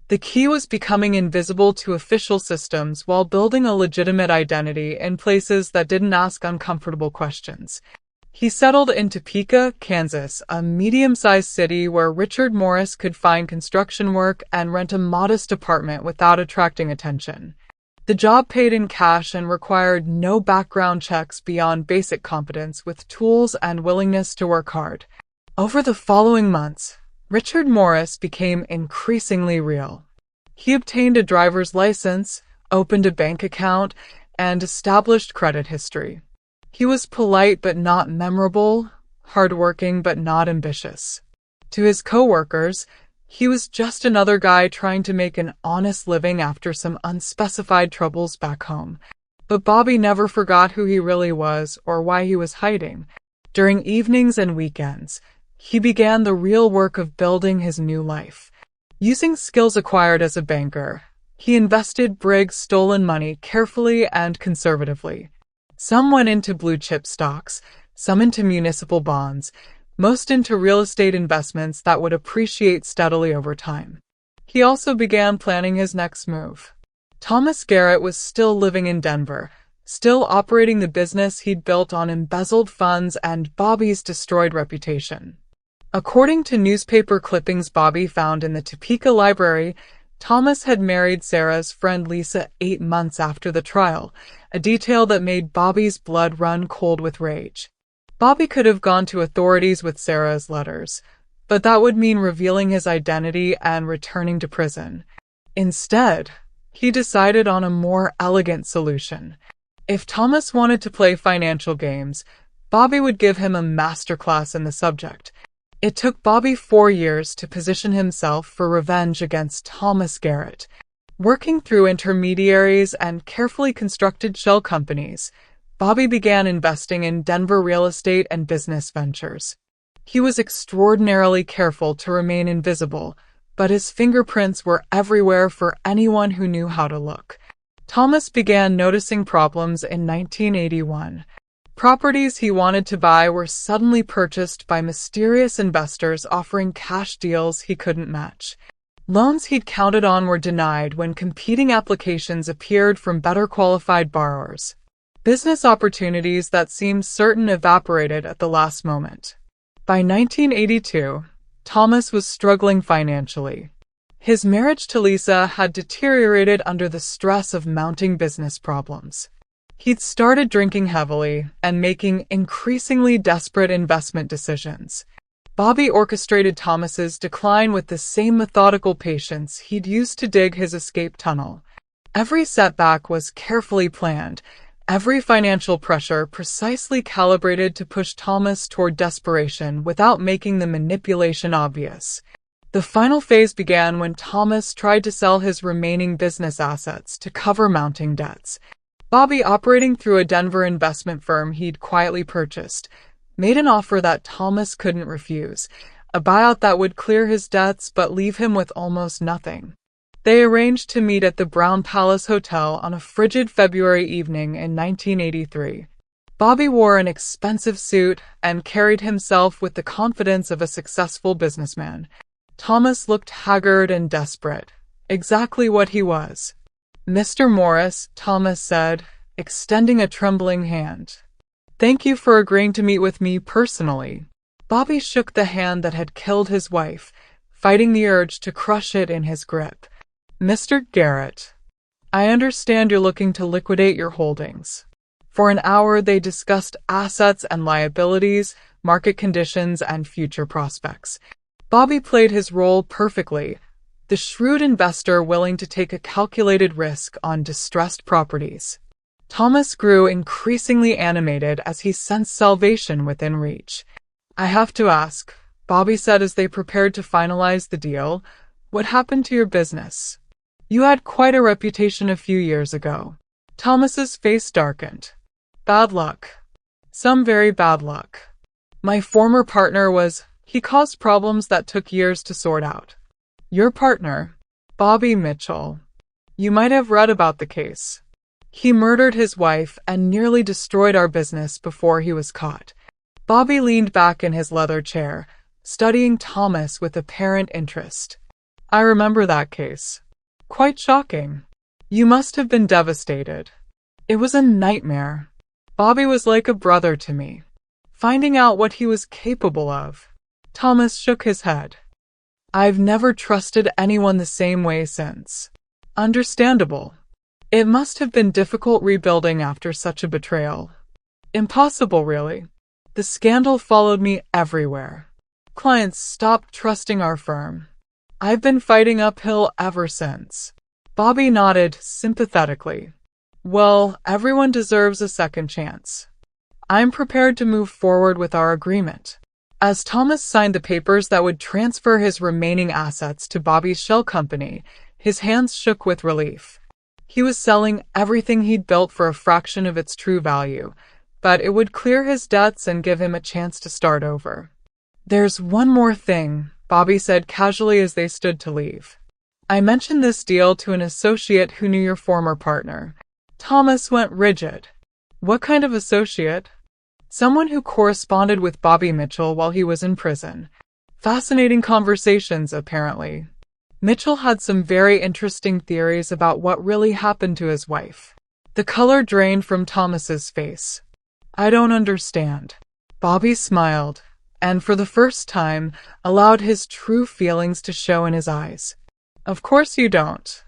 The key was becoming invisible to official systems while building a legitimate identity in places that didn't ask uncomfortable questions. He settled in Topeka, Kansas, a medium-sized city where Richard Morris could find construction work and rent a modest apartment without attracting attention. The job paid in cash and required no background checks beyond basic competence with tools and willingness to work hard. Over the following months, Richard Morris became increasingly real. He obtained a driver's license, opened a bank account, and established credit history. He was polite but not memorable, hardworking but not ambitious. To his coworkers, he was just another guy trying to make an honest living after some unspecified troubles back home. But Bobby never forgot who he really was or why he was hiding. During evenings and weekends, he began the real work of building his new life. Using skills acquired as a banker, he invested Briggs' stolen money carefully and conservatively. Some went into blue-chip stocks, some into municipal bonds, most into real estate investments that would appreciate steadily over time. He also began planning his next move. Thomas Garrett was still living in Denver, still operating the business he'd built on embezzled funds and Bobby's destroyed reputation. According to newspaper clippings Bobby found in the Topeka library, Thomas had married Sarah's friend Lisa 8 months after the trial, a detail that made Bobby's blood run cold with rage. Bobby could have gone to authorities with Sarah's letters, but that would mean revealing his identity and returning to prison. Instead, he decided on a more elegant solution. If Thomas wanted to play financial games, Bobby would give him a masterclass in the subject. It took Bobby 4 years to position himself for revenge against Thomas Garrett. Working through intermediaries and carefully constructed shell companies, Bobby began investing in Denver real estate and business ventures. He was extraordinarily careful to remain invisible, but his fingerprints were everywhere for anyone who knew how to look. Thomas began noticing problems in 1981. Properties he wanted to buy were suddenly purchased by mysterious investors offering cash deals he couldn't match. Loans he'd counted on were denied when competing applications appeared from better qualified borrowers. Business opportunities that seemed certain evaporated at the last moment. By 1982, Thomas was struggling financially. His marriage to Lisa had deteriorated under the stress of mounting business problems. He'd started drinking heavily and making increasingly desperate investment decisions. Bobby orchestrated Thomas's decline with the same methodical patience he'd used to dig his escape tunnel. Every setback was carefully planned, every financial pressure precisely calibrated to push Thomas toward desperation without making the manipulation obvious. The final phase began when Thomas tried to sell his remaining business assets to cover mounting debts. Bobby, operating through a Denver investment firm he'd quietly purchased, made an offer that Thomas couldn't refuse, a buyout that would clear his debts but leave him with almost nothing. They arranged to meet at the Brown Palace Hotel on a frigid February evening in 1983. Bobby wore an expensive suit and carried himself with the confidence of a successful businessman. Thomas looked haggard and desperate, exactly what he was. "Mr. Morris," Thomas said, extending a trembling hand. "Thank you for agreeing to meet with me personally." Bobby shook the hand that had killed his wife, fighting the urge to crush it in his grip. "Mr. Garrett, I understand you're looking to liquidate your holdings." For an hour they discussed assets and liabilities, market conditions, and future prospects. Bobby played his role perfectly, the shrewd investor willing to take a calculated risk on distressed properties. Thomas grew increasingly animated as he sensed salvation within reach. "I have to ask," Bobby said as they prepared to finalize the deal, "what happened to your business? You had quite a reputation a few years ago." Thomas's face darkened. "Bad luck. Some very bad luck. My former partner he caused problems that took years to sort out." "Your partner?" "Bobby Mitchell. You might have read about the case. He murdered his wife and nearly destroyed our business before he was caught." Bobby leaned back in his leather chair, studying Thomas with apparent interest. "I remember that case. Quite shocking. You must have been devastated." "It was a nightmare. Bobby was like a brother to me. Finding out what he was capable of." Thomas shook his head. "I've never trusted anyone the same way since." "Understandable. It must have been difficult rebuilding after such a betrayal." "Impossible, really. The scandal followed me everywhere. Clients stopped trusting our firm. I've been fighting uphill ever since." Bobby nodded sympathetically. "Well, everyone deserves a second chance. I'm prepared to move forward with our agreement." As Thomas signed the papers that would transfer his remaining assets to Bobby's shell company, his hands shook with relief. He was selling everything he'd built for a fraction of its true value, but it would clear his debts and give him a chance to start over. "There's one more thing," Bobby said casually as they stood to leave. "I mentioned this deal to an associate who knew your former partner." Thomas went rigid. "What kind of associate?" "Someone who corresponded with Bobby Mitchell while he was in prison. Fascinating conversations, apparently. Mitchell had some very interesting theories about what really happened to his wife." The color drained from Thomas's face. "I don't understand." Bobby smiled, and for the first time, allowed his true feelings to show in his eyes. "Of course you don't.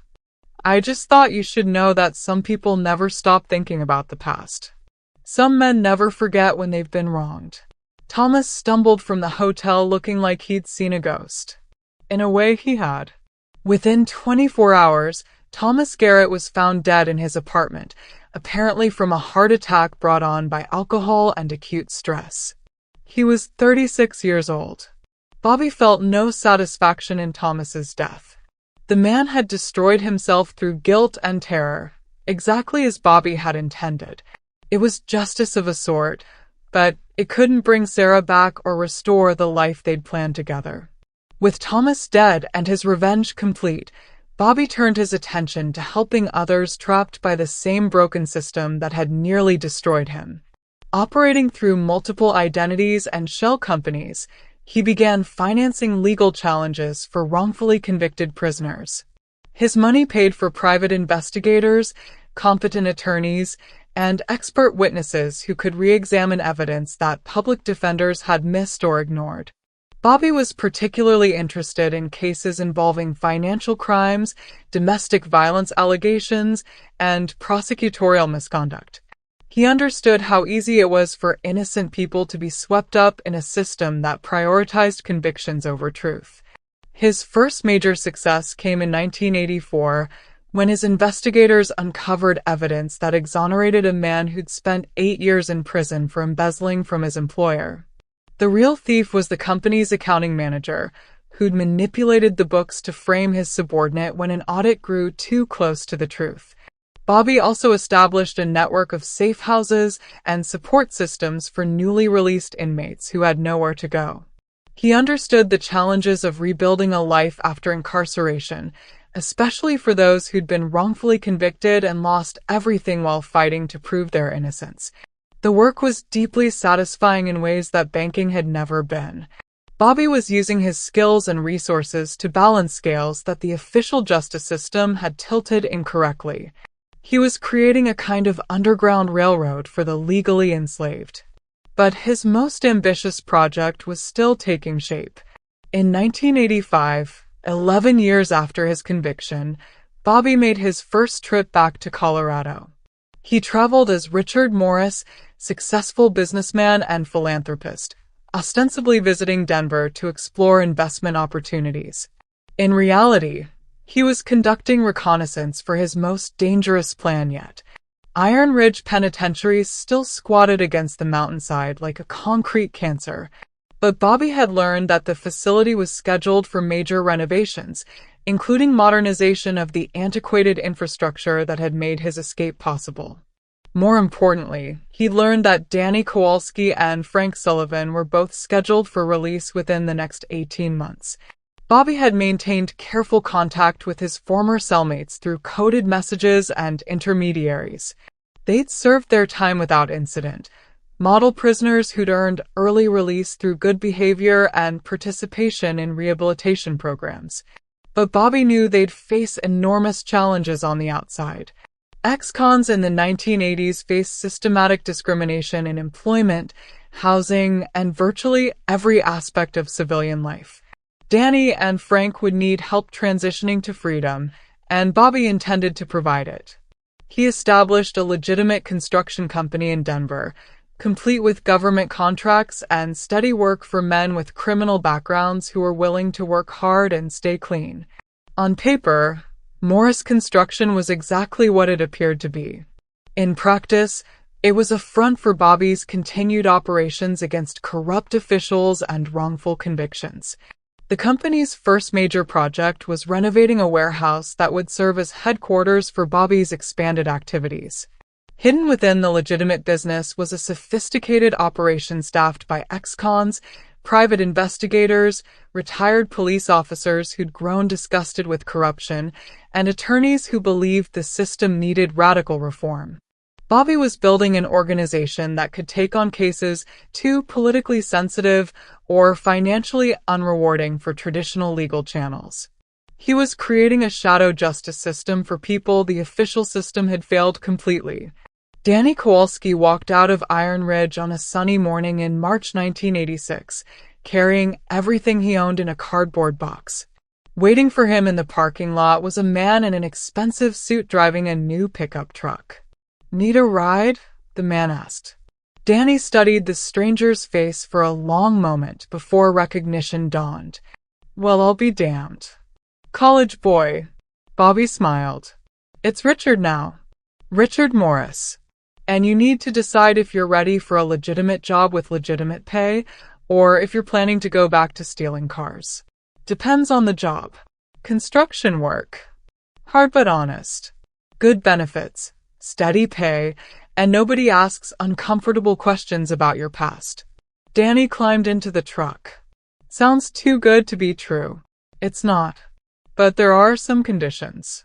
I just thought you should know that some people never stop thinking about the past. Some men never forget when they've been wronged." Thomas stumbled from the hotel looking like he'd seen a ghost. In a way, he had. Within 24 hours, Thomas Garrett was found dead in his apartment, apparently from a heart attack brought on by alcohol and acute stress. He was 36 years old. Bobby felt no satisfaction in Thomas's death. The man had destroyed himself through guilt and terror, exactly as Bobby had intended. It was justice of a sort, but it couldn't bring Sarah back or restore the life they'd planned together. With Thomas dead and his revenge complete, Bobby turned his attention to helping others trapped by the same broken system that had nearly destroyed him. Operating through multiple identities and shell companies, he began financing legal challenges for wrongfully convicted prisoners. His money paid for private investigators, competent attorneys, and expert witnesses who could re-examine evidence that public defenders had missed or ignored. Bobby was particularly interested in cases involving financial crimes, domestic violence allegations, and prosecutorial misconduct. He understood how easy it was for innocent people to be swept up in a system that prioritized convictions over truth. His first major success came in 1984, when his investigators uncovered evidence that exonerated a man who'd spent 8 years in prison for embezzling from his employer. The real thief was the company's accounting manager, who'd manipulated the books to frame his subordinate when an audit grew too close to the truth. Bobby also established a network of safe houses and support systems for newly released inmates who had nowhere to go. He understood the challenges of rebuilding a life after incarceration, especially for those who'd been wrongfully convicted and lost everything while fighting to prove their innocence. The work was deeply satisfying in ways that banking had never been. Bobby was using his skills and resources to balance scales that the official justice system had tilted incorrectly. He was creating a kind of underground railroad for the legally enslaved. But his most ambitious project was still taking shape. In 1985, 11 years after his conviction, Bobby made his first trip back to Colorado. He traveled as Richard Morris, successful businessman and philanthropist, ostensibly visiting Denver to explore investment opportunities. In reality, he was conducting reconnaissance for his most dangerous plan yet. Iron Ridge Penitentiary still squatted against the mountainside like a concrete cancer, but Bobby had learned that the facility was scheduled for major renovations, including modernization of the antiquated infrastructure that had made his escape possible. More importantly, he learned that Danny Kowalski and Frank Sullivan were both scheduled for release within the next 18 months. Bobby had maintained careful contact with his former cellmates through coded messages and intermediaries. They'd served their time without incident, model prisoners who'd earned early release through good behavior and participation in rehabilitation programs. But Bobby knew they'd face enormous challenges on the outside. Ex-cons in the 1980s faced systematic discrimination in employment, housing, and virtually every aspect of civilian life. Danny and Frank would need help transitioning to freedom, and Bobby intended to provide it. He established a legitimate construction company in Denver, complete with government contracts and steady work for men with criminal backgrounds who were willing to work hard and stay clean. On paper, Morris Construction was exactly what it appeared to be. In practice, it was a front for Bobby's continued operations against corrupt officials and wrongful convictions. The company's first major project was renovating a warehouse that would serve as headquarters for Bobby's expanded activities. Hidden within the legitimate business was a sophisticated operation staffed by ex-cons, private investigators, retired police officers who'd grown disgusted with corruption, and attorneys who believed the system needed radical reform. Bobby was building an organization that could take on cases too politically sensitive or financially unrewarding for traditional legal channels. He was creating a shadow justice system for people the official system had failed completely. Danny Kowalski walked out of Iron Ridge on a sunny morning in March 1986, carrying everything he owned in a cardboard box. Waiting for him in the parking lot was a man in an expensive suit driving a new pickup truck. "Need a ride?" the man asked. Danny studied the stranger's face for a long moment before recognition dawned. "Well, I'll be damned. College boy." Bobby smiled. "It's Richard now. Richard Morris. And you need to decide if you're ready for a legitimate job with legitimate pay, or if you're planning to go back to stealing cars. Depends on the job. Construction work. Hard but honest. Good benefits, steady pay, and nobody asks uncomfortable questions about your past." Danny climbed into the truck. "Sounds too good to be true." "It's not. But there are some conditions.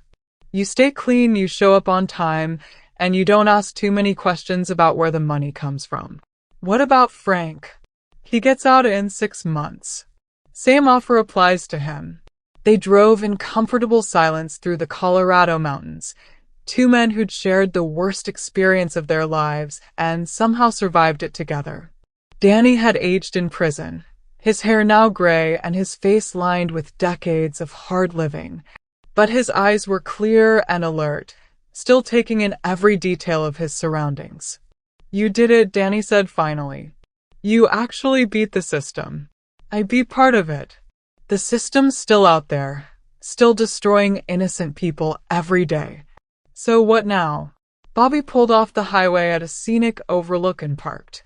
You stay clean, you show up on time, and you don't ask too many questions about where the money comes from." "What about Frank?" "He gets out in 6 months. Same offer applies to him." They drove in comfortable silence through the Colorado mountains, two men who'd shared the worst experience of their lives and somehow survived it together. Danny had aged in prison, his hair now gray and his face lined with decades of hard living. But his eyes were clear and alert, still taking in every detail of his surroundings. "You did it," Danny said finally. "You actually beat the system." "I beat part of it. The system's still out there, still destroying innocent people every day." "So what now?" Bobby pulled off the highway at a scenic overlook and parked.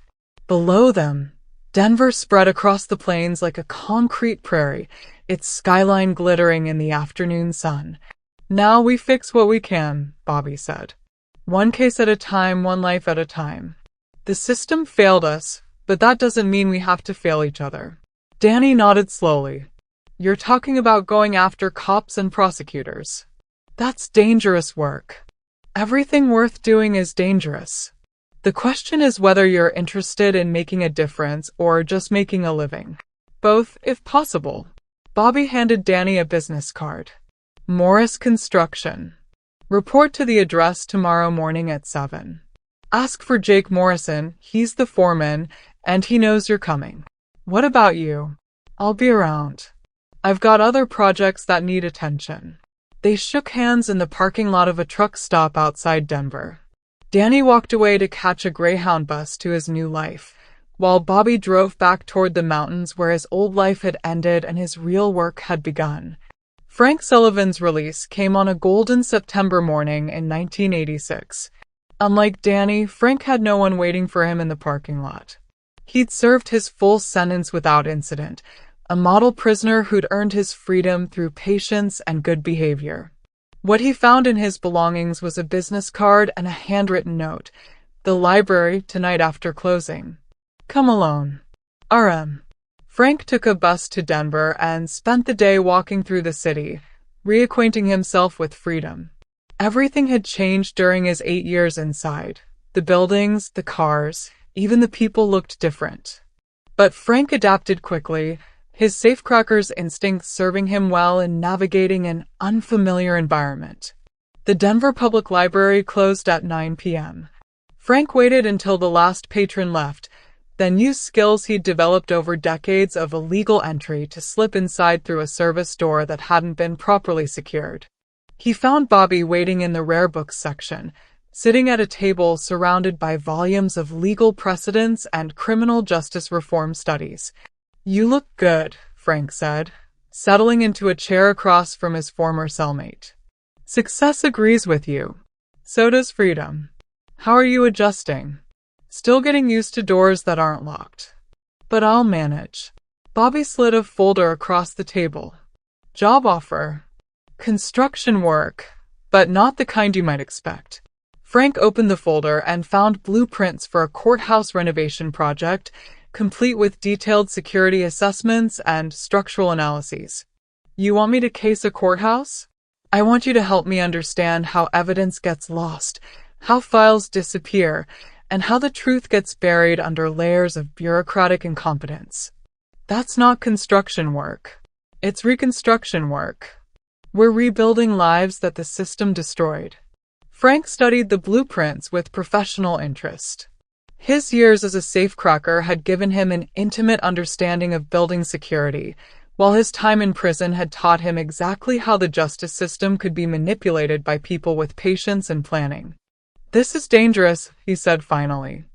Below them, Denver spread across the plains like a concrete prairie, its skyline glittering in the afternoon sun. "Now we fix what we can," Bobby said. "One case at a time, one life at a time. The system failed us, but that doesn't mean we have to fail each other." Danny nodded slowly. "You're talking about going after cops and prosecutors. That's dangerous work. Everything worth doing is dangerous. The question is whether you're interested in making a difference or just making a living. Both, if possible." Bobby handed Danny a business card. "Morris Construction. Report to the address tomorrow morning at 7. Ask for Jake Morrison, he's the foreman, and he knows you're coming." "What about you?" "I'll be around. I've got other projects that need attention." They shook hands in the parking lot of a truck stop outside Denver. Danny walked away to catch a Greyhound bus to his new life, while Bobby drove back toward the mountains where his old life had ended and his real work had begun. Frank Sullivan's release came on a golden September morning in 1986. Unlike Danny, Frank had no one waiting for him in the parking lot. He'd served his full sentence without incident, a model prisoner who'd earned his freedom through patience and good behavior. What he found in his belongings was a business card and a handwritten note. "The library tonight after closing. Come alone. RM." Frank took a bus to Denver and spent the day walking through the city, reacquainting himself with freedom. Everything had changed during his 8 years inside. The buildings, the cars, even the people looked different. But Frank adapted quickly, his safecracker's instincts serving him well in navigating an unfamiliar environment. The Denver Public Library closed at 9 p.m. Frank waited until the last patron left, then used skills he'd developed over decades of illegal entry to slip inside through a service door that hadn't been properly secured. He found Bobby waiting in the rare books section, sitting at a table surrounded by volumes of legal precedents and criminal justice reform studies. "You look good," Frank said, settling into a chair across from his former cellmate. "Success agrees with you. So does freedom. How are you adjusting?" "Still getting used to doors that aren't locked. But I'll manage." Bobby slid a folder across the table. "Job offer. Construction work, but not the kind you might expect." Frank opened the folder and found blueprints for a courthouse renovation project, complete with detailed security assessments and structural analyses. "You want me to case a courthouse? I want you to help me understand how evidence gets lost, how files disappear, and how the truth gets buried under layers of bureaucratic incompetence." "That's not construction work. It's reconstruction work." We're rebuilding lives that the system destroyed. Frank studied the blueprints with professional interest. His years as a safecracker had given him an intimate understanding of building security, while his time in prison had taught him exactly how the justice system could be manipulated by people with patience and planning. "This is dangerous," he said finally.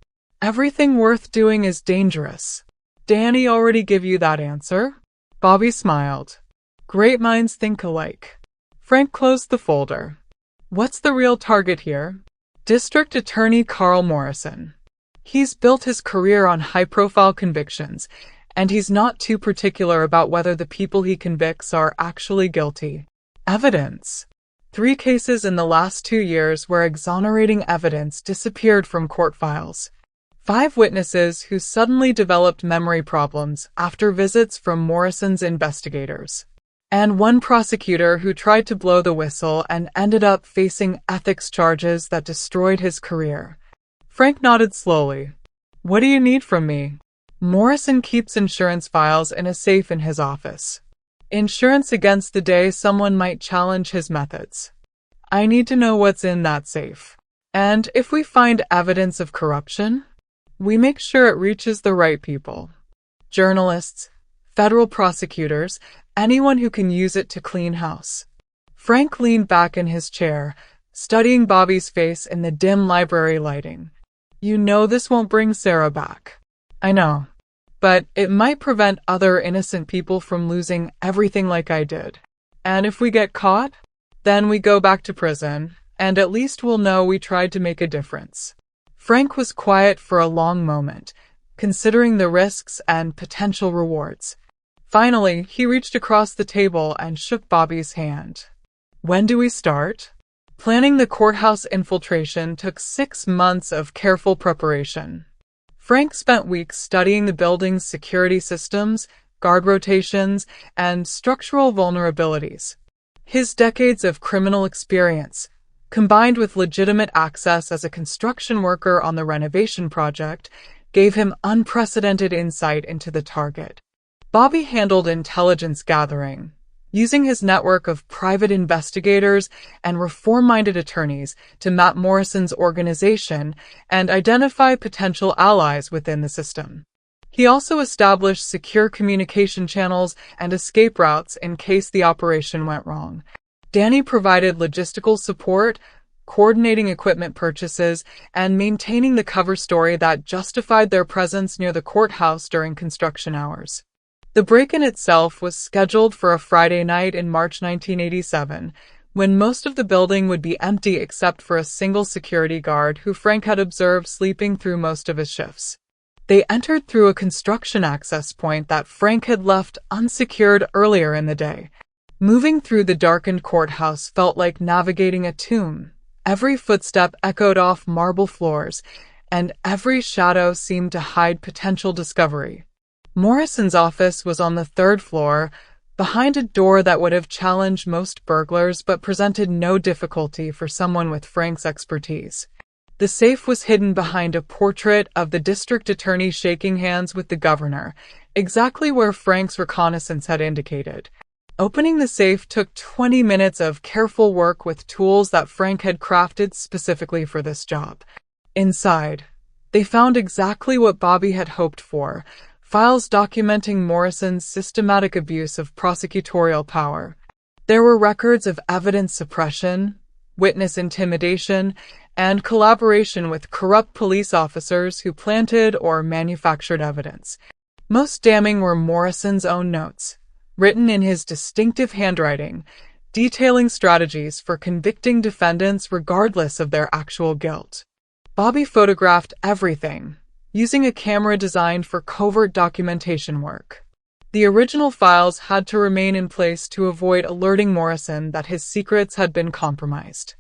"Everything worth doing is dangerous." "Danny already give you that answer?" Bobby smiled. "Great minds think alike." Frank closed the folder. "What's the real target here?" "District Attorney Carl Morrison. He's built his career on high-profile convictions, and he's not too particular about whether the people he convicts are actually guilty." Evidence. 3 cases in the last 2 years where exonerating evidence disappeared from court files. 5 witnesses who suddenly developed memory problems after visits from Morrison's investigators. And 1 prosecutor who tried to blow the whistle and ended up facing ethics charges that destroyed his career. Frank nodded slowly. "What do you need from me?" Morrison keeps insurance files in a safe in his office. Insurance against the day someone might challenge his methods. I need to know what's in that safe. And if we find evidence of corruption, we make sure it reaches the right people. Journalists, federal prosecutors, anyone who can use it to clean house. Frank leaned back in his chair, studying Bobby's face in the dim library lighting. "You know this won't bring Sarah back." "I know. But it might prevent other innocent people from losing everything like I did. And if we get caught, then we go back to prison, and at least we'll know we tried to make a difference." Frank was quiet for a long moment, considering the risks and potential rewards. Finally, he reached across the table and shook Bobby's hand. "When do we start?" Planning the courthouse infiltration took 6 months of careful preparation. Frank spent weeks studying the building's security systems, guard rotations, and structural vulnerabilities. His decades of criminal experience, combined with legitimate access as a construction worker on the renovation project, gave him unprecedented insight into the target. Bobby handled intelligence gathering, using his network of private investigators and reform-minded attorneys to map Morrison's organization and identify potential allies within the system. He also established secure communication channels and escape routes in case the operation went wrong. Danny provided logistical support, coordinating equipment purchases, and maintaining the cover story that justified their presence near the courthouse during construction hours. The break-in itself was scheduled for a Friday night in March 1987, when most of the building would be empty except for a single security guard who Frank had observed sleeping through most of his shifts. They entered through a construction access point that Frank had left unsecured earlier in the day. Moving through the darkened courthouse felt like navigating a tomb. Every footstep echoed off marble floors, and every shadow seemed to hide potential discovery. Morrison's office was on the 3rd floor, behind a door that would have challenged most burglars but presented no difficulty for someone with Frank's expertise. The safe was hidden behind a portrait of the district attorney shaking hands with the governor, exactly where Frank's reconnaissance had indicated. Opening the safe took 20 minutes of careful work with tools that Frank had crafted specifically for this job. Inside, they found exactly what Bobby had hoped for: files documenting Morrison's systematic abuse of prosecutorial power. There were records of evidence suppression, witness intimidation, and collaboration with corrupt police officers who planted or manufactured evidence. Most damning were Morrison's own notes, written in his distinctive handwriting, detailing strategies for convicting defendants regardless of their actual guilt. Bobby photographed everything, using a camera designed for covert documentation work. The original files had to remain in place to avoid alerting Morrison that his secrets had been compromised.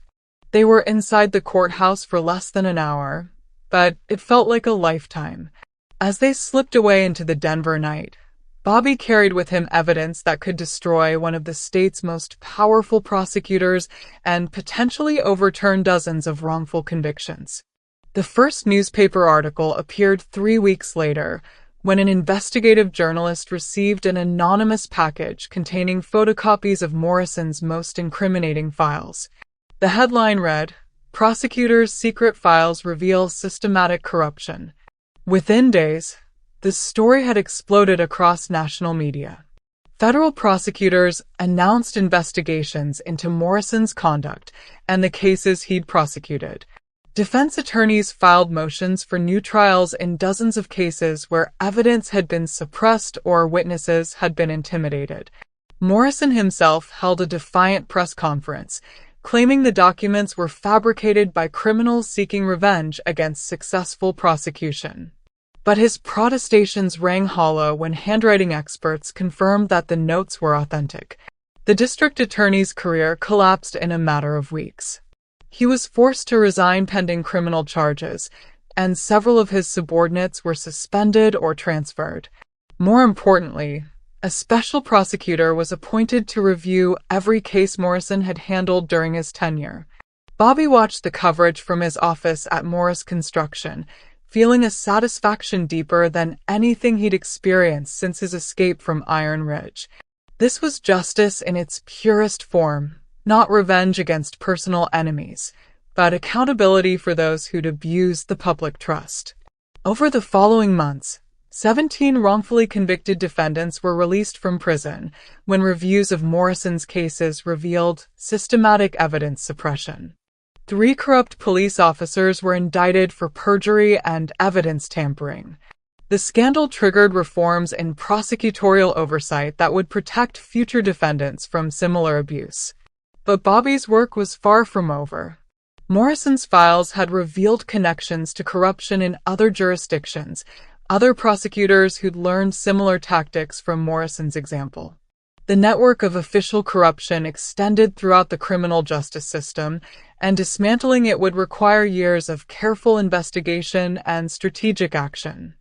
They were inside the courthouse for less than an hour, but it felt like a lifetime. As they slipped away into the Denver night, Bobby carried with him evidence that could destroy one of the state's most powerful prosecutors and potentially overturn dozens of wrongful convictions. The first newspaper article appeared 3 weeks later, when an investigative journalist received an anonymous package containing photocopies of Morrison's most incriminating files. The headline read, "Prosecutors' Secret Files Reveal Systematic Corruption." Within days, the story had exploded across national media. Federal prosecutors announced investigations into Morrison's conduct and the cases he'd prosecuted. Defense attorneys filed motions for new trials in dozens of cases where evidence had been suppressed or witnesses had been intimidated. Morrison himself held a defiant press conference, claiming the documents were fabricated by criminals seeking revenge against successful prosecution. But his protestations rang hollow when handwriting experts confirmed that the notes were authentic. The district attorney's career collapsed in a matter of weeks. He was forced to resign pending criminal charges, and several of his subordinates were suspended or transferred. More importantly, a special prosecutor was appointed to review every case Morrison had handled during his tenure. Bobby watched the coverage from his office at Morris Construction, feeling a satisfaction deeper than anything he'd experienced since his escape from Iron Ridge. This was justice in its purest form, not revenge against personal enemies, but accountability for those who'd abused the public trust. Over the following months, 17 wrongfully convicted defendants were released from prison when reviews of Morrison's cases revealed systematic evidence suppression. 3 corrupt police officers were indicted for perjury and evidence tampering. The scandal triggered reforms in prosecutorial oversight that would protect future defendants from similar abuse. But Bobby's work was far from over. Morrison's files had revealed connections to corruption in other jurisdictions, other prosecutors who'd learned similar tactics from Morrison's example. The network of official corruption extended throughout the criminal justice system, and dismantling it would require years of careful investigation and strategic action.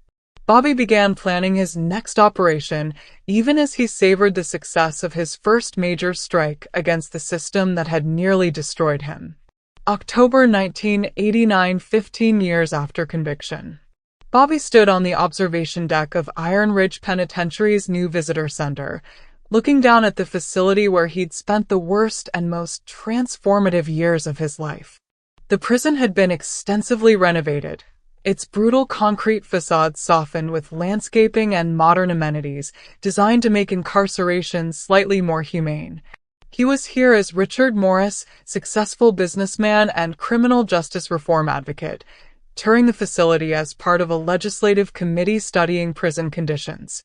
Bobby began planning his next operation even as he savored the success of his first major strike against the system that had nearly destroyed him. October 1989, 15 years after conviction. Bobby stood on the observation deck of Iron Ridge Penitentiary's new visitor center, looking down at the facility where he'd spent the worst and most transformative years of his life. The prison had been extensively renovated, its brutal concrete facade softened with landscaping and modern amenities designed to make incarceration slightly more humane. He was here as Richard Morris, successful businessman and criminal justice reform advocate, touring the facility as part of a legislative committee studying prison conditions.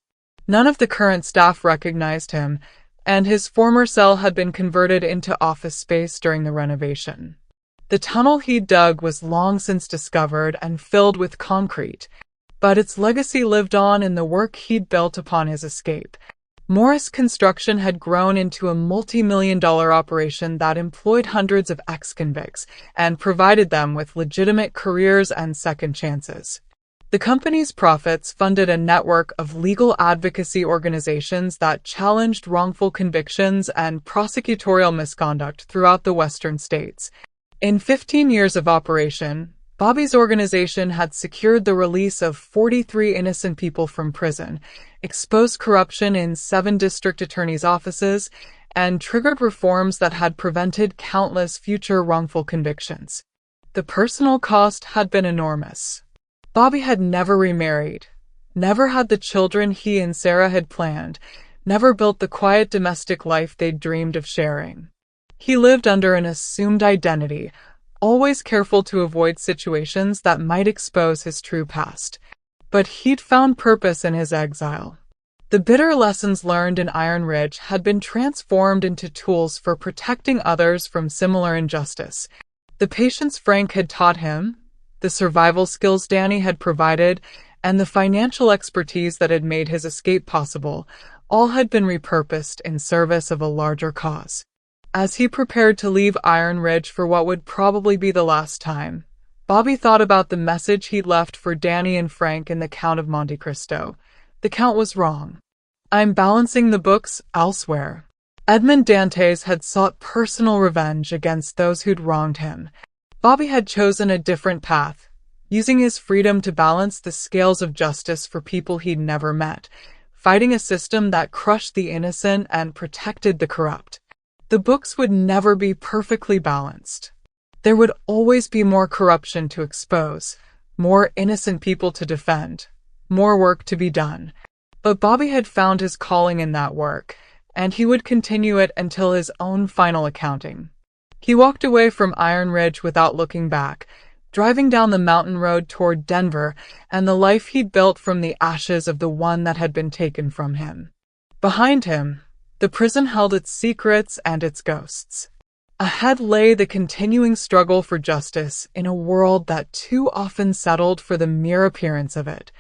None of the current staff recognized him, and his former cell had been converted into office space during the renovation. The tunnel he'd dug was long since discovered and filled with concrete, but its legacy lived on in the work he'd built upon his escape. Morris Construction had grown into a multi-million-dollar operation that employed hundreds of ex-convicts and provided them with legitimate careers and second chances. The company's profits funded a network of legal advocacy organizations that challenged wrongful convictions and prosecutorial misconduct throughout the western states. In 15 years of operation, Bobby's organization had secured the release of 43 innocent people from prison, exposed corruption in 7 district attorneys' offices, and triggered reforms that had prevented countless future wrongful convictions. The personal cost had been enormous. Bobby had never remarried, never had the children he and Sarah had planned, never built the quiet domestic life they'd dreamed of sharing. He lived under an assumed identity, always careful to avoid situations that might expose his true past. But he'd found purpose in his exile. The bitter lessons learned in Iron Ridge had been transformed into tools for protecting others from similar injustice. The patience Frank had taught him, the survival skills Danny had provided, and the financial expertise that had made his escape possible, all had been repurposed in service of a larger cause. As he prepared to leave Iron Ridge for what would probably be the last time, Bobby thought about the message he'd left for Danny and Frank in The Count of Monte Cristo. The Count was wrong. I'm balancing the books elsewhere. Edmond Dantes had sought personal revenge against those who'd wronged him. Bobby had chosen a different path, using his freedom to balance the scales of justice for people he'd never met, fighting a system that crushed the innocent and protected the corrupt. The books would never be perfectly balanced. There would always be more corruption to expose, more innocent people to defend, more work to be done. But Bobby had found his calling in that work, and he would continue it until his own final accounting. He walked away from Iron Ridge without looking back, driving down the mountain road toward Denver and the life he'd built from the ashes of the one that had been taken from him. Behind him, the prison held its secrets and its ghosts. Ahead lay the continuing struggle for justice in a world that too often settled for the mere appearance of it.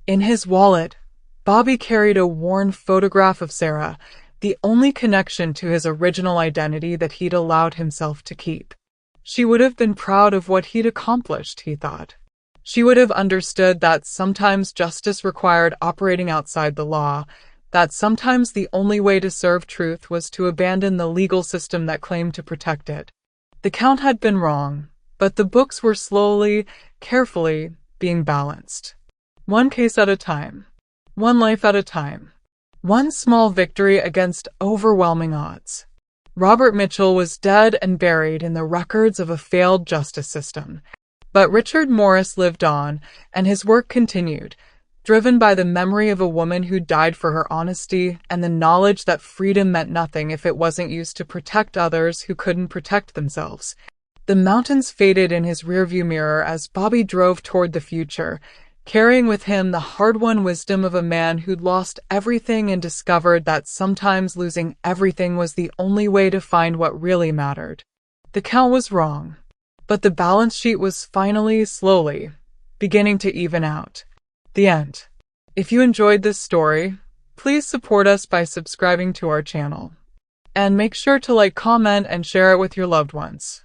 In his wallet, Bobby carried a worn photograph of Sarah, the only connection to his original identity that he'd allowed himself to keep. She would have been proud of what he'd accomplished, he thought. She would have understood that sometimes justice required operating outside the law, that sometimes the only way to serve truth was to abandon the legal system that claimed to protect it. The count had been wrong, but the books were slowly, carefully being balanced. One case at a time. One life at a time. One small victory against overwhelming odds. Robert Mitchell was dead and buried in the records of a failed justice system. But Richard Morris lived on, and his work continued, driven by the memory of a woman who died for her honesty and the knowledge that freedom meant nothing if it wasn't used to protect others who couldn't protect themselves. The mountains faded in his rearview mirror as Bobby drove toward the future, carrying with him the hard-won wisdom of a man who'd lost everything and discovered that sometimes losing everything was the only way to find what really mattered. The count was wrong, but the balance sheet was finally, slowly, beginning to even out. The end. If you enjoyed this story, please support us by subscribing to our channel. And make sure to like, comment, and share it with your loved ones.